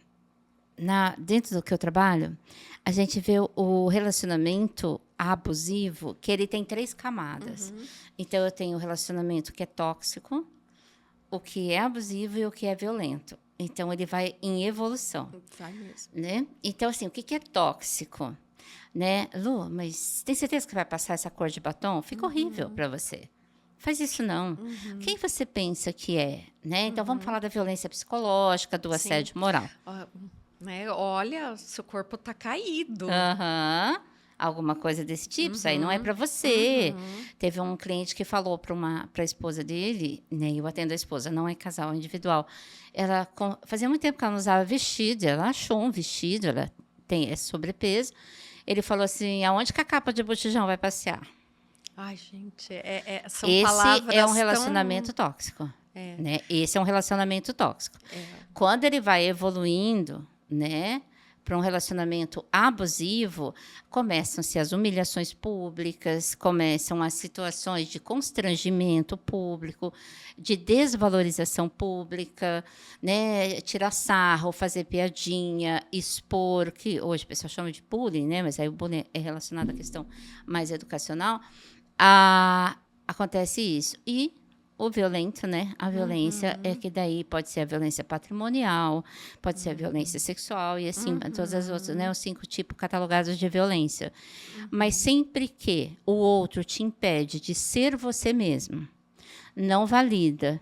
dentro do que eu trabalho, a gente vê o relacionamento abusivo, que ele tem 3 camadas. Então, eu tenho o relacionamento que é tóxico, o que é abusivo e o que é violento. Então, ele vai em evolução. Vai mesmo. Né? Então, assim, o que é tóxico? Né? Lu, mas tem certeza que vai passar essa cor de batom? Fica horrível para você. Faz isso não. Quem você pensa que é? Né? Então, vamos falar da violência psicológica, do Sim. assédio moral. Né? Olha, seu corpo tá caído. Aham. Alguma coisa desse tipo, isso aí não é para você. Teve um cliente que falou para a esposa dele, né? Eu atendo a esposa, não é casal, é individual. Fazia muito tempo que ela não usava vestido, ela achou um vestido, ela tem sobrepeso. Ele falou assim: aonde que a capa de botijão vai passear? Ai, gente, são Esse palavras é um relacionamento tóxico. Né? Esse é um relacionamento tóxico. Quando ele vai evoluindo, né, para um relacionamento abusivo, começam-se as humilhações públicas, começam as situações de constrangimento público, de desvalorização pública, né, tirar sarro, fazer piadinha, expor, que hoje o pessoal chama de bullying, né, mas aí o bullying é relacionado à questão mais educacional. Acontece isso. E o violento, né? A violência é que daí pode ser a violência patrimonial, pode ser a violência sexual e assim, todas as outras, né? Os 5 tipos catalogados de violência. Mas sempre que o outro te impede de ser você mesmo, não valida,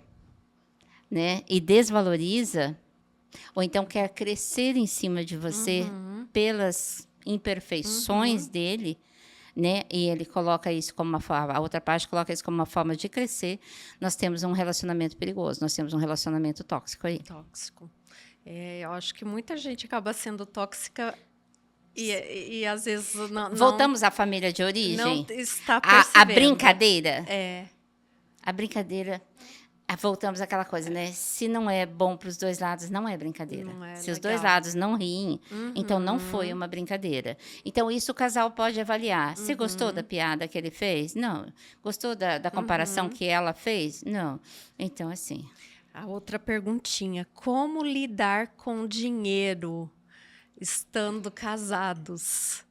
né? E desvaloriza, ou então quer crescer em cima de você pelas imperfeições dele, né? E ele coloca isso como uma forma, a outra parte coloca isso como uma forma de crescer. Nós temos um relacionamento perigoso, nós temos um relacionamento tóxico aí. Tóxico. Eu acho que muita gente acaba sendo tóxica e às vezes não. Voltamos à família de origem. Não está percebendo. A brincadeira. É. A brincadeira. Voltamos àquela coisa, né? Se não é bom para os dois lados, não é brincadeira. Não é Se os legal. dois lados não riem, então não foi uma brincadeira. Então, isso o casal pode avaliar. Você gostou da piada que ele fez? Não. Gostou da comparação que ela fez? Não. Então, assim... A outra perguntinha. Como lidar com dinheiro estando casados?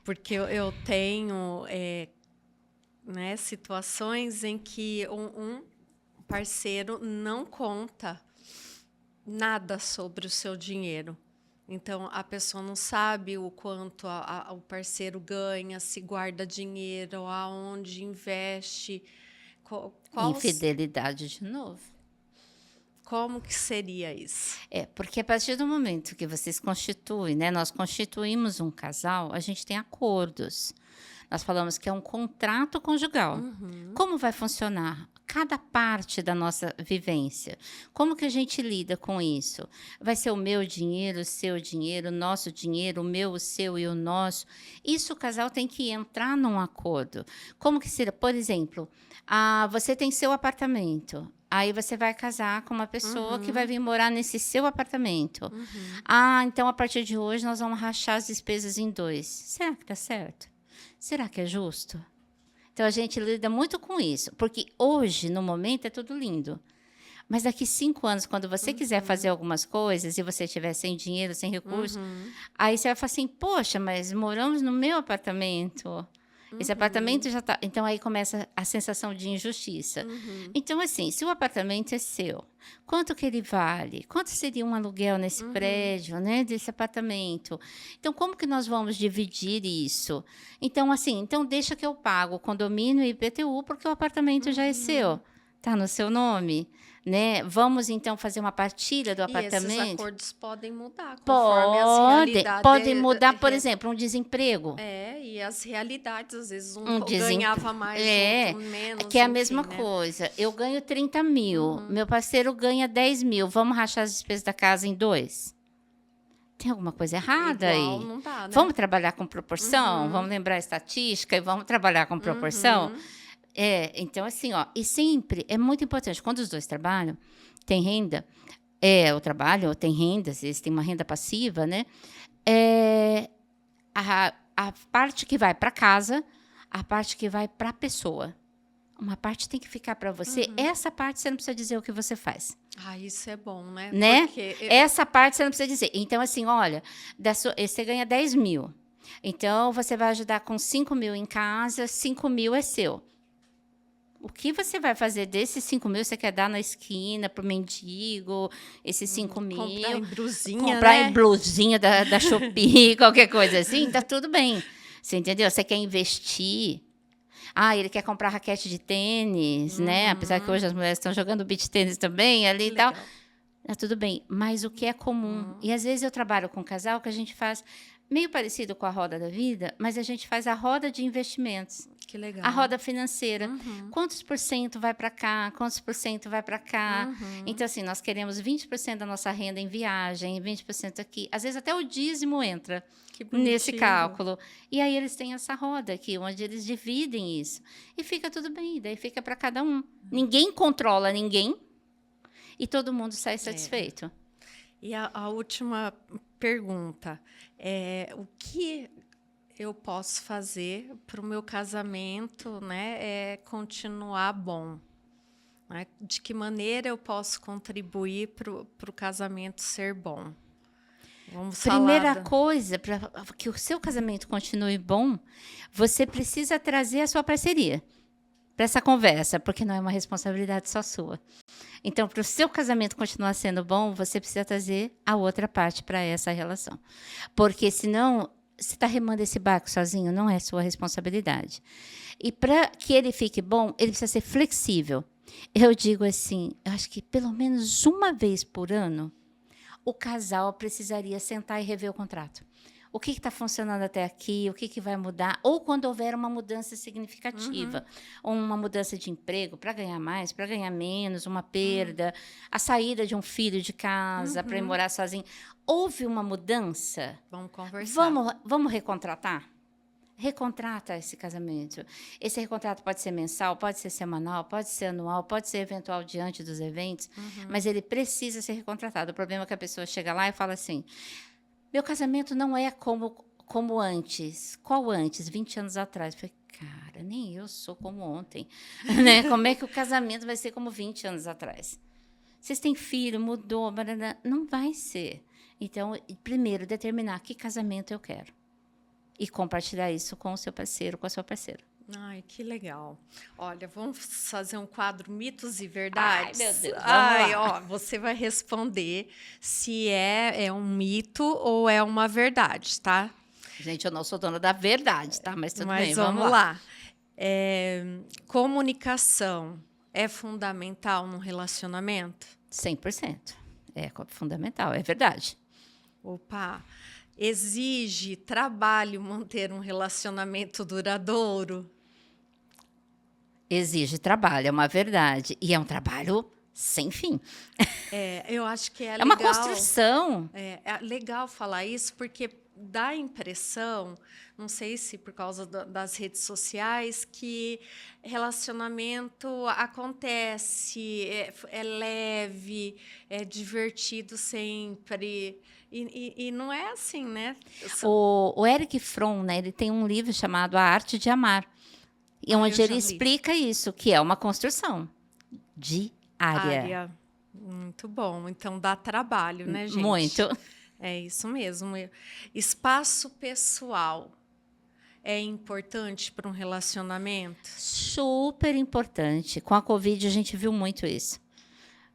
Porque eu tenho né, situações em que um parceiro não conta nada sobre o seu dinheiro. Então, a pessoa não sabe o quanto o parceiro ganha, se guarda dinheiro, aonde investe. Infidelidade de novo. Como que seria isso? Porque a partir do momento que vocês constituem, né, nós constituímos um casal, a gente tem acordos. Nós falamos que é um contrato conjugal. Como vai funcionar? Cada parte da nossa vivência. Como que a gente lida com isso? Vai ser o meu dinheiro, o seu dinheiro, o nosso dinheiro, o meu, o seu e o nosso. Isso o casal tem que entrar num acordo. Como que seria? Por exemplo, você tem seu apartamento. Aí você vai casar com uma pessoa que vai vir morar nesse seu apartamento. Então, a partir de hoje, nós vamos rachar as despesas em 2. Será que está certo? Será que é justo? Então, a gente lida muito com isso. Porque hoje, no momento, é tudo lindo. Mas daqui 5 anos, quando você quiser fazer algumas coisas e você estiver sem dinheiro, sem recurso, aí você vai falar assim, poxa, mas moramos no meu apartamento. Esse apartamento já está... Então, aí começa a sensação de injustiça. Então, assim, se o apartamento é seu, quanto que ele vale? Quanto seria um aluguel nesse prédio, né, desse apartamento? Então, como que nós vamos dividir isso? Então, assim, deixa que eu pago o condomínio e IPTU, porque o apartamento já é seu. Está no seu nome. Né? Vamos, então, fazer uma partilha do apartamento? E esses acordos podem mudar conforme as realidades. Podem mudar, por exemplo, um desemprego. E as realidades, às vezes, ganhava mais, outro menos. Que é a mesma coisa. Eu ganho 30 mil, meu parceiro ganha 10 mil. Vamos rachar as despesas da casa em 2? Tem alguma coisa errada Igual, aí? Não dá, né? Vamos trabalhar com proporção? Vamos lembrar a estatística e vamos trabalhar com proporção? Então, assim, e sempre é muito importante, quando os dois trabalham, tem renda, o trabalho tem renda, eles têm uma renda passiva, né? A parte que vai para casa, a parte que vai para a pessoa. Uma parte tem que ficar para você, essa parte você não precisa dizer o que você faz. Isso é bom, né? Porque essa parte você não precisa dizer. Então, assim, olha, você ganha 10 mil, então você vai ajudar com 5 mil em casa, 5 mil é seu. O que você vai fazer desses 5 mil? Você quer dar na esquina pro mendigo? Esses 5 mil? Comprar em blusinha, comprar em blusinha da Shopee, qualquer coisa assim, tá tudo bem. Você entendeu? Você quer investir. Ele quer comprar raquete de tênis, né? Apesar que hoje as mulheres estão jogando beach tênis também ali Que e tal. legal. Tudo bem, mas o que é comum? E às vezes eu trabalho com um casal que a gente faz meio parecido com a roda da vida, mas a gente faz a roda de investimentos. Que legal. A roda financeira. Quantos por cento vai para cá? Quantos por cento vai para cá? Então, assim, nós queremos 20% da nossa renda em viagem, 20% aqui. Às vezes até o dízimo entra nesse cálculo. E aí eles têm essa roda aqui, onde eles dividem isso. E fica tudo bem, daí fica para cada um. Ninguém controla ninguém e todo mundo sai satisfeito. E a última pergunta é: o que eu posso fazer para o meu casamento, né, continuar bom? Né? De que maneira eu posso contribuir para o casamento ser bom? Vamos Primeira falar coisa, para que o seu casamento continue bom, você precisa trazer a sua parceria para essa conversa, porque não é uma responsabilidade só sua. Então, para o seu casamento continuar sendo bom, você precisa trazer a outra parte para essa relação. Porque senão, você está remando esse barco sozinho, não é sua responsabilidade. E para que ele fique bom, ele precisa ser flexível. Eu digo assim, eu acho que pelo menos uma vez por ano, o casal precisaria sentar e rever o contrato. O que está funcionando até aqui, o que vai mudar, ou quando houver uma mudança significativa, ou uma mudança de emprego para ganhar mais, para ganhar menos, uma perda, a saída de um filho de casa para ir morar sozinho. Houve uma mudança? Vamos conversar. Vamos recontratar? Recontrata esse casamento. Esse recontrato pode ser mensal, pode ser semanal, pode ser anual, pode ser eventual diante dos eventos, mas ele precisa ser recontratado. O problema é que a pessoa chega lá e fala assim: meu casamento não é como antes. Qual antes? 20 anos atrás. Eu falei, cara, nem eu sou como ontem. Né? Como é que o casamento vai ser como 20 anos atrás? Vocês têm filho, mudou, não vai ser. Então, primeiro, determinar que casamento eu quero. E compartilhar isso com o seu parceiro, com a sua parceira. Ai, que legal. Olha, vamos fazer um quadro mitos e verdades? Ai, meu Deus, vamos Ó, lá. você vai responder se é um mito ou é uma verdade, tá? Gente, eu não sou dona da verdade, tá? Mas tudo Mas bem, vamos lá. Comunicação é fundamental num relacionamento? 100%. É fundamental, é verdade. Opa! Exige trabalho manter um relacionamento duradouro? Exige trabalho, é uma verdade. E é um trabalho sem fim. Eu acho que é É uma construção. É legal falar isso, porque dá a impressão, não sei se por causa das redes sociais, que relacionamento acontece, é leve, é divertido sempre. E não é assim, né? O Eric Fromm, né, ele tem um livro chamado A Arte de Amar, e onde ele explica isso, que é uma construção diária. Muito bom. Então, dá trabalho, né, gente? Muito. É isso mesmo. Espaço pessoal é importante para um relacionamento? Super importante. Com a Covid, a gente viu muito isso.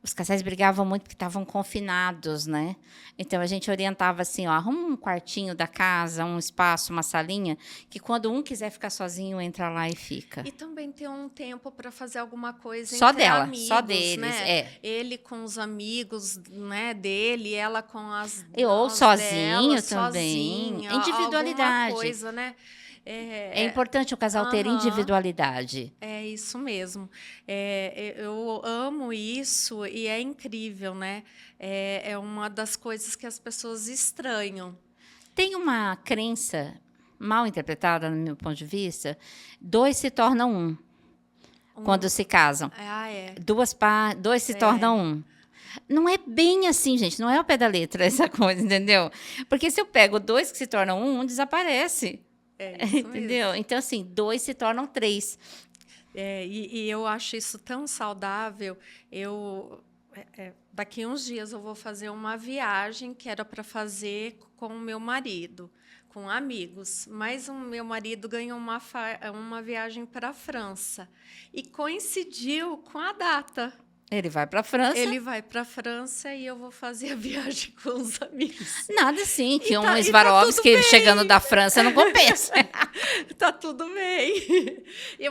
Os casais brigavam muito porque estavam confinados, né? Então, a gente orientava assim, ó, arruma um quartinho da casa, um espaço, uma salinha, que quando um quiser ficar sozinho, entra lá e fica. E também ter um tempo para fazer alguma coisa só entre dela, amigos, só deles, né? Ele com os amigos, né, dele, ela com as ou sozinho dela, também. Sozinha, Individualidade. alguma coisa, né? É importante o casal ter individualidade. É isso mesmo. Eu amo isso e é incrível, né? É uma das coisas que as pessoas estranham. Tem uma crença mal interpretada, no meu ponto de vista: 2 se tornam 1 quando se casam. Dois se tornam 1. Não é bem assim, gente. Não é ao pé da letra essa coisa, entendeu? Porque se eu pego 2 que se tornam 1 desaparece. Entendeu? Mesmo. Então, assim, 2 se tornam 3. E eu acho isso tão saudável. Daqui uns dias eu vou fazer uma viagem que era para fazer com o meu marido, com amigos. Mas o meu marido ganhou uma viagem para a França. E coincidiu com a data. Ele vai para a França. Ele vai para a França e eu vou fazer a viagem com os amigos. Nada assim, que um tudo Swarovski bem. chegando da França não compensa. Tá tudo bem.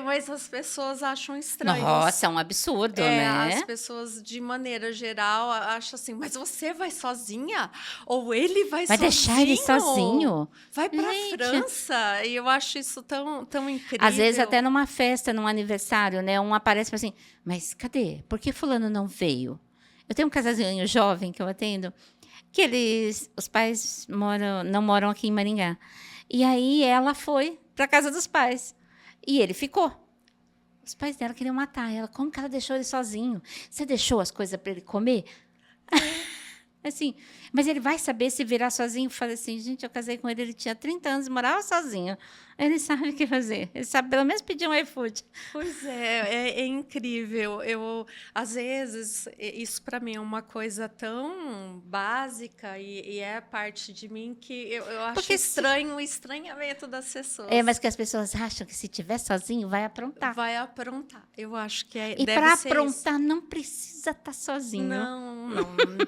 Mas as pessoas acham estranho. Nossa, é um absurdo, né? As pessoas, de maneira geral, acham assim, mas você vai sozinha? Ou ele vai sozinho? Vai deixar ele sozinho? Vai para a França. E eu acho isso tão incrível. Às vezes até numa festa, num aniversário, né? Um aparece assim, mas cadê? Por que fulano não veio? Eu tenho um casalzinho jovem que eu atendo, que os pais não moram aqui em Maringá. E aí ela foi para casa dos pais. E ele ficou. Os pais dela queriam matar ela. Como que ela deixou ele sozinho? Você deixou as coisas para ele comer? Assim, mas ele vai saber se virar sozinho. Falei assim, gente, eu casei com ele, ele tinha 30 anos, morava sozinho. Ele sabe o que fazer. Ele sabe pelo menos pedir um iFood. Pois é incrível. Às vezes, isso para mim é uma coisa tão básica e é parte de mim que eu acho estranho o estranhamento das pessoas. Mas que as pessoas acham que se estiver sozinho, vai aprontar. Vai aprontar. Eu acho que E para aprontar, não precisa estar sozinho. Não,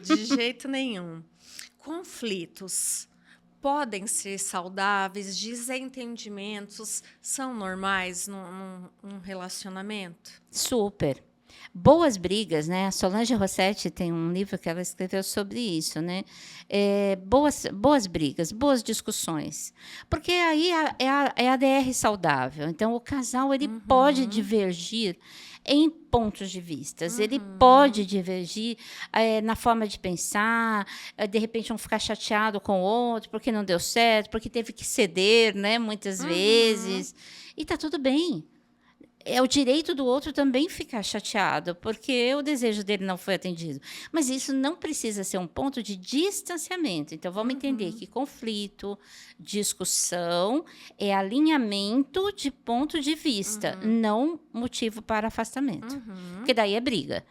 de jeito nenhum. Conflitos podem ser saudáveis, desentendimentos são normais num relacionamento? Super. Boas brigas, né? A Solange Rossetti tem um livro que ela escreveu sobre isso, né? Boas brigas, boas discussões. Porque aí é a DR saudável. Então, o casal ele pode divergir em pontos de vista. Ele pode divergir na forma de pensar, de repente um ficar chateado com o outro porque não deu certo, porque teve que ceder, né, muitas vezes. E está tudo bem. É o direito do outro também ficar chateado, porque o desejo dele não foi atendido. Mas isso não precisa ser um ponto de distanciamento. Então, vamos entender que conflito, discussão, é alinhamento de ponto de vista, não motivo para afastamento. Porque daí é briga.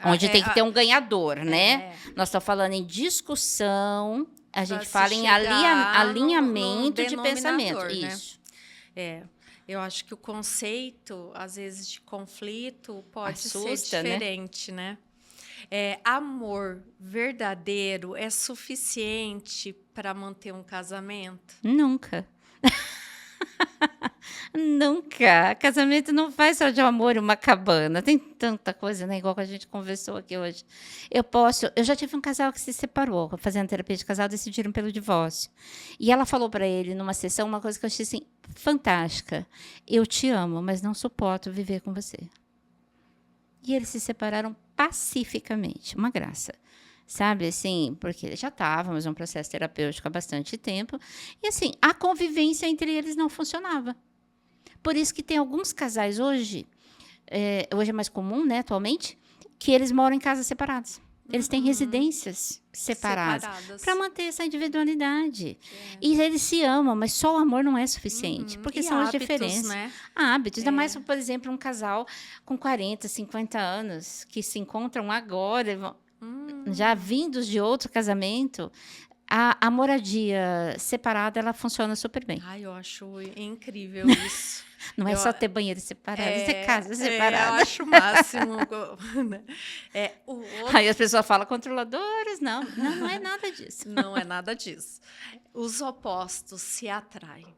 Onde tem que ter um ganhador, né? Nós estamos falando em discussão, a gente fala em alinhamento de pensamento. Né? Isso. Eu acho que o conceito, às vezes, de conflito pode Assusta, ser diferente, né? Amor verdadeiro é suficiente para manter um casamento? Nunca. Nunca. Casamento não faz só de amor e uma cabana. Tem tanta coisa, né? Igual que a gente conversou aqui hoje. Eu já tive um casal que se separou, fazendo terapia de casal, decidiram pelo divórcio. E ela falou para ele, numa sessão, uma coisa que eu achei assim, fantástica. Eu te amo, mas não suporto viver com você. E eles se separaram pacificamente. Uma graça. Sabe, assim, porque já estávamos num processo terapêutico há bastante tempo. E, assim, a convivência entre eles não funcionava. Por isso que tem alguns casais hoje é mais comum, né, atualmente, que eles moram em casas separadas. Eles têm residências separadas para manter essa individualidade. E eles se amam, mas só o amor não é suficiente, porque são as diferenças. Né? Hábitos. Ainda mais, por exemplo, um casal com 40, 50 anos, que se encontram agora, já vindos de outro casamento. A moradia separada, ela funciona super bem. Eu acho incrível isso. Não é só ter banheiro separado, ter casa separada. Eu acho o máximo. Né? Aí as pessoas falam controladores. Não é nada disso. Não é nada disso. Os opostos se atraem.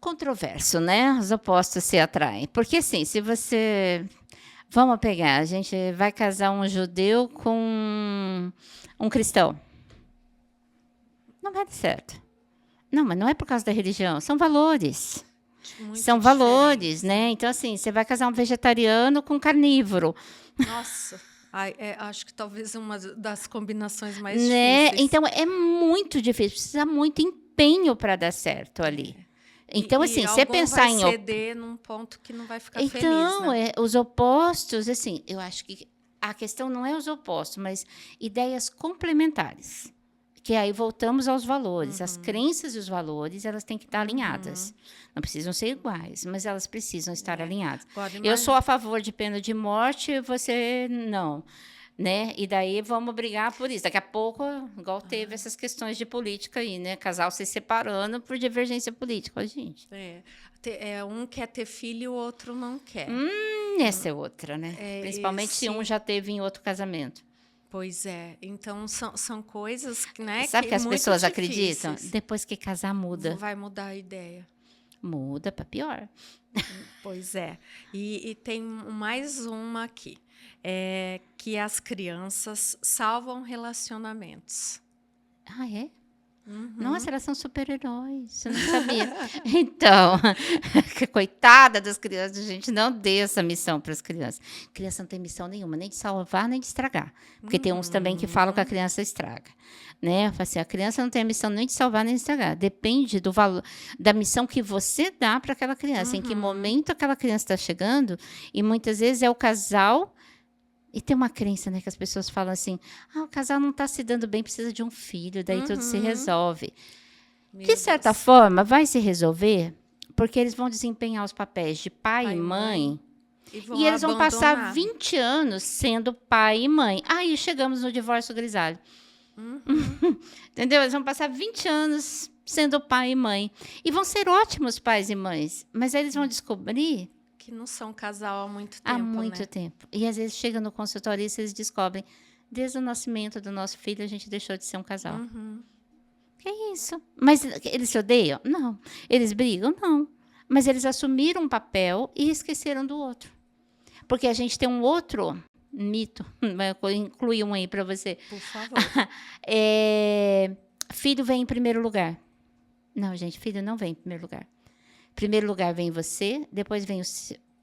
Controverso, né? Os opostos se atraem. Porque, assim, se você... Vamos pegar, a gente vai casar um judeu com um cristão. Não vai dar certo. Não, mas não é por causa da religião, são valores. São valores, né? Então, assim, você vai casar um vegetariano com um carnívoro. Nossa, acho que talvez uma das combinações mais né? difíceis. Então, é muito difícil, precisa muito empenho para dar certo ali. Então, assim, você pensar em... ceder num ponto que não vai ficar feliz, né? Os opostos, assim, eu acho que a questão não é os opostos, mas ideias complementares. Que aí voltamos aos valores. As crenças e os valores, elas têm que estar alinhadas. Não precisam ser iguais, mas elas precisam estar alinhadas. Eu sou a favor de pena de morte, você não. Né? E daí vamos brigar por isso. Daqui a pouco, igual teve essas questões de política aí, né? Casal se separando por divergência política, gente. Um quer ter filho, o outro não quer. Nessa é outra, né? Principalmente se um sim. já teve em outro casamento. Pois é. Então, são coisas, né, Sabe que que as muito pessoas acreditam? difíceis. Depois que casar, muda. Vai mudar a ideia. Muda para pior. Pois é. E tem mais uma aqui. É que as crianças salvam relacionamentos. Ah, é? Uhum. Nossa, elas são super-heróis. Eu não sabia. Então, coitada das crianças, a gente não dê essa missão para as crianças. Criança não tem missão nenhuma, nem de salvar, nem de estragar. Porque tem uns também que falam que a criança estraga. Né? Assim, a criança não tem a missão nem de salvar, nem de estragar. Depende do valor, da missão que você dá para aquela criança. Em que momento aquela criança está chegando. E muitas vezes é o casal. E tem uma crença, né, que as pessoas falam assim: o casal não está se dando bem, precisa de um filho, daí tudo se resolve. De certa forma, vai se resolver, porque eles vão desempenhar os papéis de pai e mãe, e eles vão passar 20 anos sendo pai e mãe. Aí chegamos no divórcio grisalho. Entendeu? Eles vão passar 20 anos sendo pai e mãe. E vão ser ótimos pais e mães, mas aí eles vão descobrir que não são casal há muito tempo, há muito tempo. E às vezes chega no consultório e eles descobrem, desde o nascimento do nosso filho, a gente deixou de ser um casal. Que isso? Mas eles se odeiam? Não. Eles brigam? Não. Mas eles assumiram um papel e esqueceram do outro. Porque a gente tem um outro mito, vou incluir um aí para você. Por favor. Filho vem em primeiro lugar. Não, gente, filho não vem em primeiro lugar. Primeiro lugar vem você, depois vem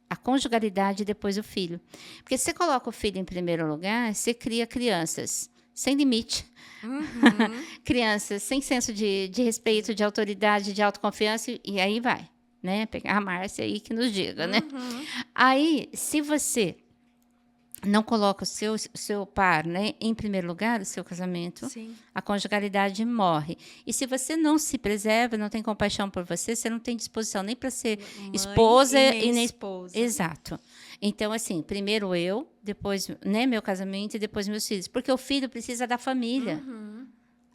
a conjugalidade e depois o filho. Porque se você coloca o filho em primeiro lugar, você cria crianças sem limite. Crianças sem senso de respeito, de autoridade, de autoconfiança, e aí vai. Né? Pegar a Márcia aí que nos diga. Né? Aí, se você não coloca o seu par, né, em primeiro lugar, o seu casamento, Sim. a conjugalidade morre. E se você não se preserva, não tem compaixão por você, você não tem disposição nem para ser esposa e nem esposa. Exato. Então, assim, primeiro eu, depois, né, meu casamento e depois meus filhos. Porque o filho precisa da família.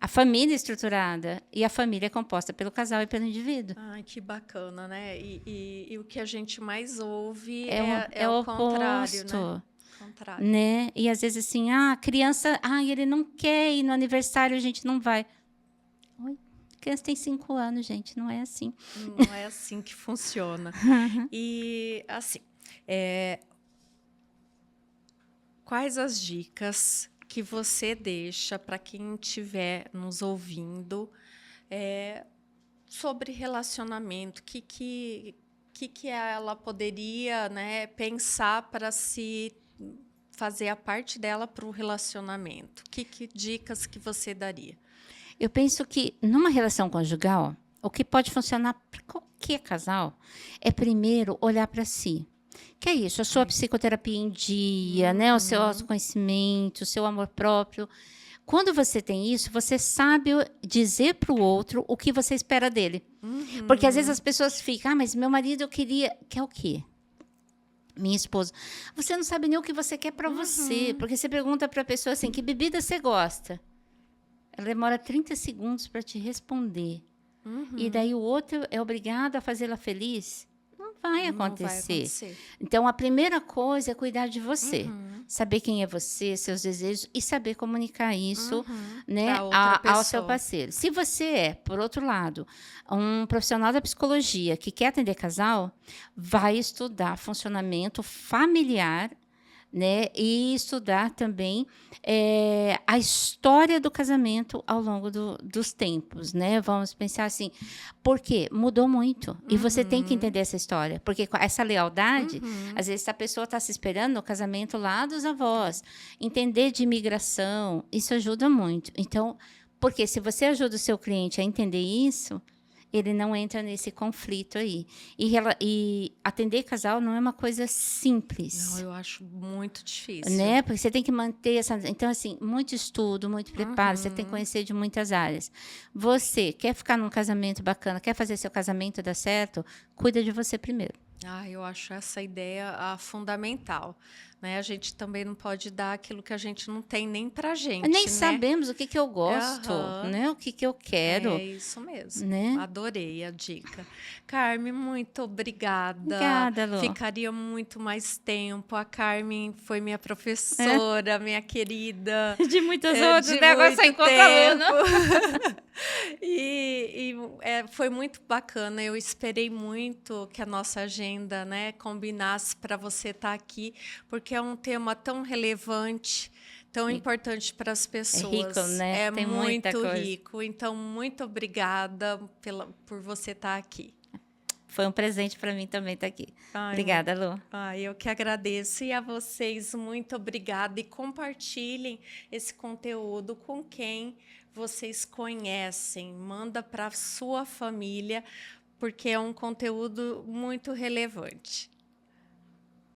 A família é estruturada. E a família é composta pelo casal e pelo indivíduo. Ai, que bacana, né? E o que a gente mais ouve é o contrário, oposto. Né? E às vezes assim, a criança, ele não quer ir no aniversário, a gente não vai. Oi, a criança tem 5 anos, gente, não é assim. Não é assim que funciona. E, assim, quais as dicas que você deixa para quem estiver nos ouvindo sobre relacionamento? Que ela poderia, né, pensar para se fazer a parte dela para o relacionamento? Que dicas que você daria? Eu penso que numa relação conjugal, o que pode funcionar para qualquer casal é primeiro olhar para si. Que é isso, a sua psicoterapia em dia, né, o seu autoconhecimento, o seu amor próprio. Quando você tem isso, você sabe dizer para o outro o que você espera dele. Porque às vezes as pessoas ficam, mas meu marido quer o quê? Minha esposa, você não sabe nem o que você quer para você, porque você pergunta para a pessoa assim, que bebida você gosta? Ela demora 30 segundos para te responder. E daí o outro é obrigado a fazê-la feliz? Não vai acontecer. Então, a primeira coisa é cuidar de você. Saber quem é você, seus desejos, e saber comunicar isso, né, ao seu parceiro. Se você é, por outro lado, um profissional da psicologia que quer atender casal, vai estudar funcionamento familiar, né, e estudar também a história do casamento ao longo dos tempos, né? Vamos pensar assim, porque mudou muito e você tem que entender essa história, porque essa lealdade, às vezes a pessoa está se esperando no casamento lá dos avós, entender de imigração, isso ajuda muito. Então, porque se você ajuda o seu cliente a entender isso, ele não entra nesse conflito aí. E atender casal não é uma coisa simples. Não, eu acho muito difícil. Né? Porque você tem que manter essa... Então, assim, muito estudo, muito preparo, você tem que conhecer de muitas áreas. Você quer ficar num casamento bacana, quer fazer seu casamento dar certo, cuida de você primeiro. Eu acho essa ideia fundamental. né? A gente também não pode dar aquilo que a gente não tem nem pra gente, Nem né? sabemos o que que eu gosto, Aham. né? O que que eu quero, É isso mesmo. né? Adorei a dica. Carmen, muito obrigada. Obrigada, Lu. Ficaria muito mais tempo. A Carmen foi minha professora, minha querida. De muitas É, outras, de né? Agora só muito encontra aluno. Foi muito bacana. Eu esperei muito que a nossa agenda, né, combinasse para você estar aqui, porque é um tema tão relevante, tão importante para as pessoas. rico, né? É Tem muita muito coisa. rico. Então, muito obrigada por você estar aqui. Foi um presente para mim também estar aqui. Ai, Obrigada, Lu. eu que agradeço. E a vocês, muito obrigada. E compartilhem esse conteúdo com quem vocês conhecem. Manda para a sua família, porque é um conteúdo muito relevante.